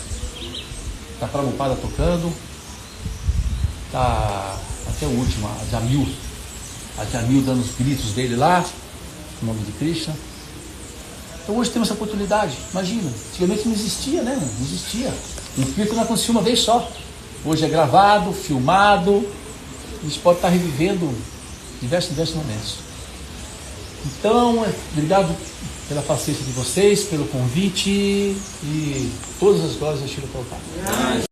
está a Prabhupada tocando, está até o último, a Jamil dando os gritos dele lá, em nome de Krishna. Então hoje temos essa oportunidade, imagina, antigamente não existia, né? Não existia. Um filtro não aconteceu uma vez só. Hoje é gravado, filmado, a gente pode estar revivendo diversos momentos. Então, obrigado pela paciência de vocês, pelo convite e todas as glórias a Srila Prabhupada.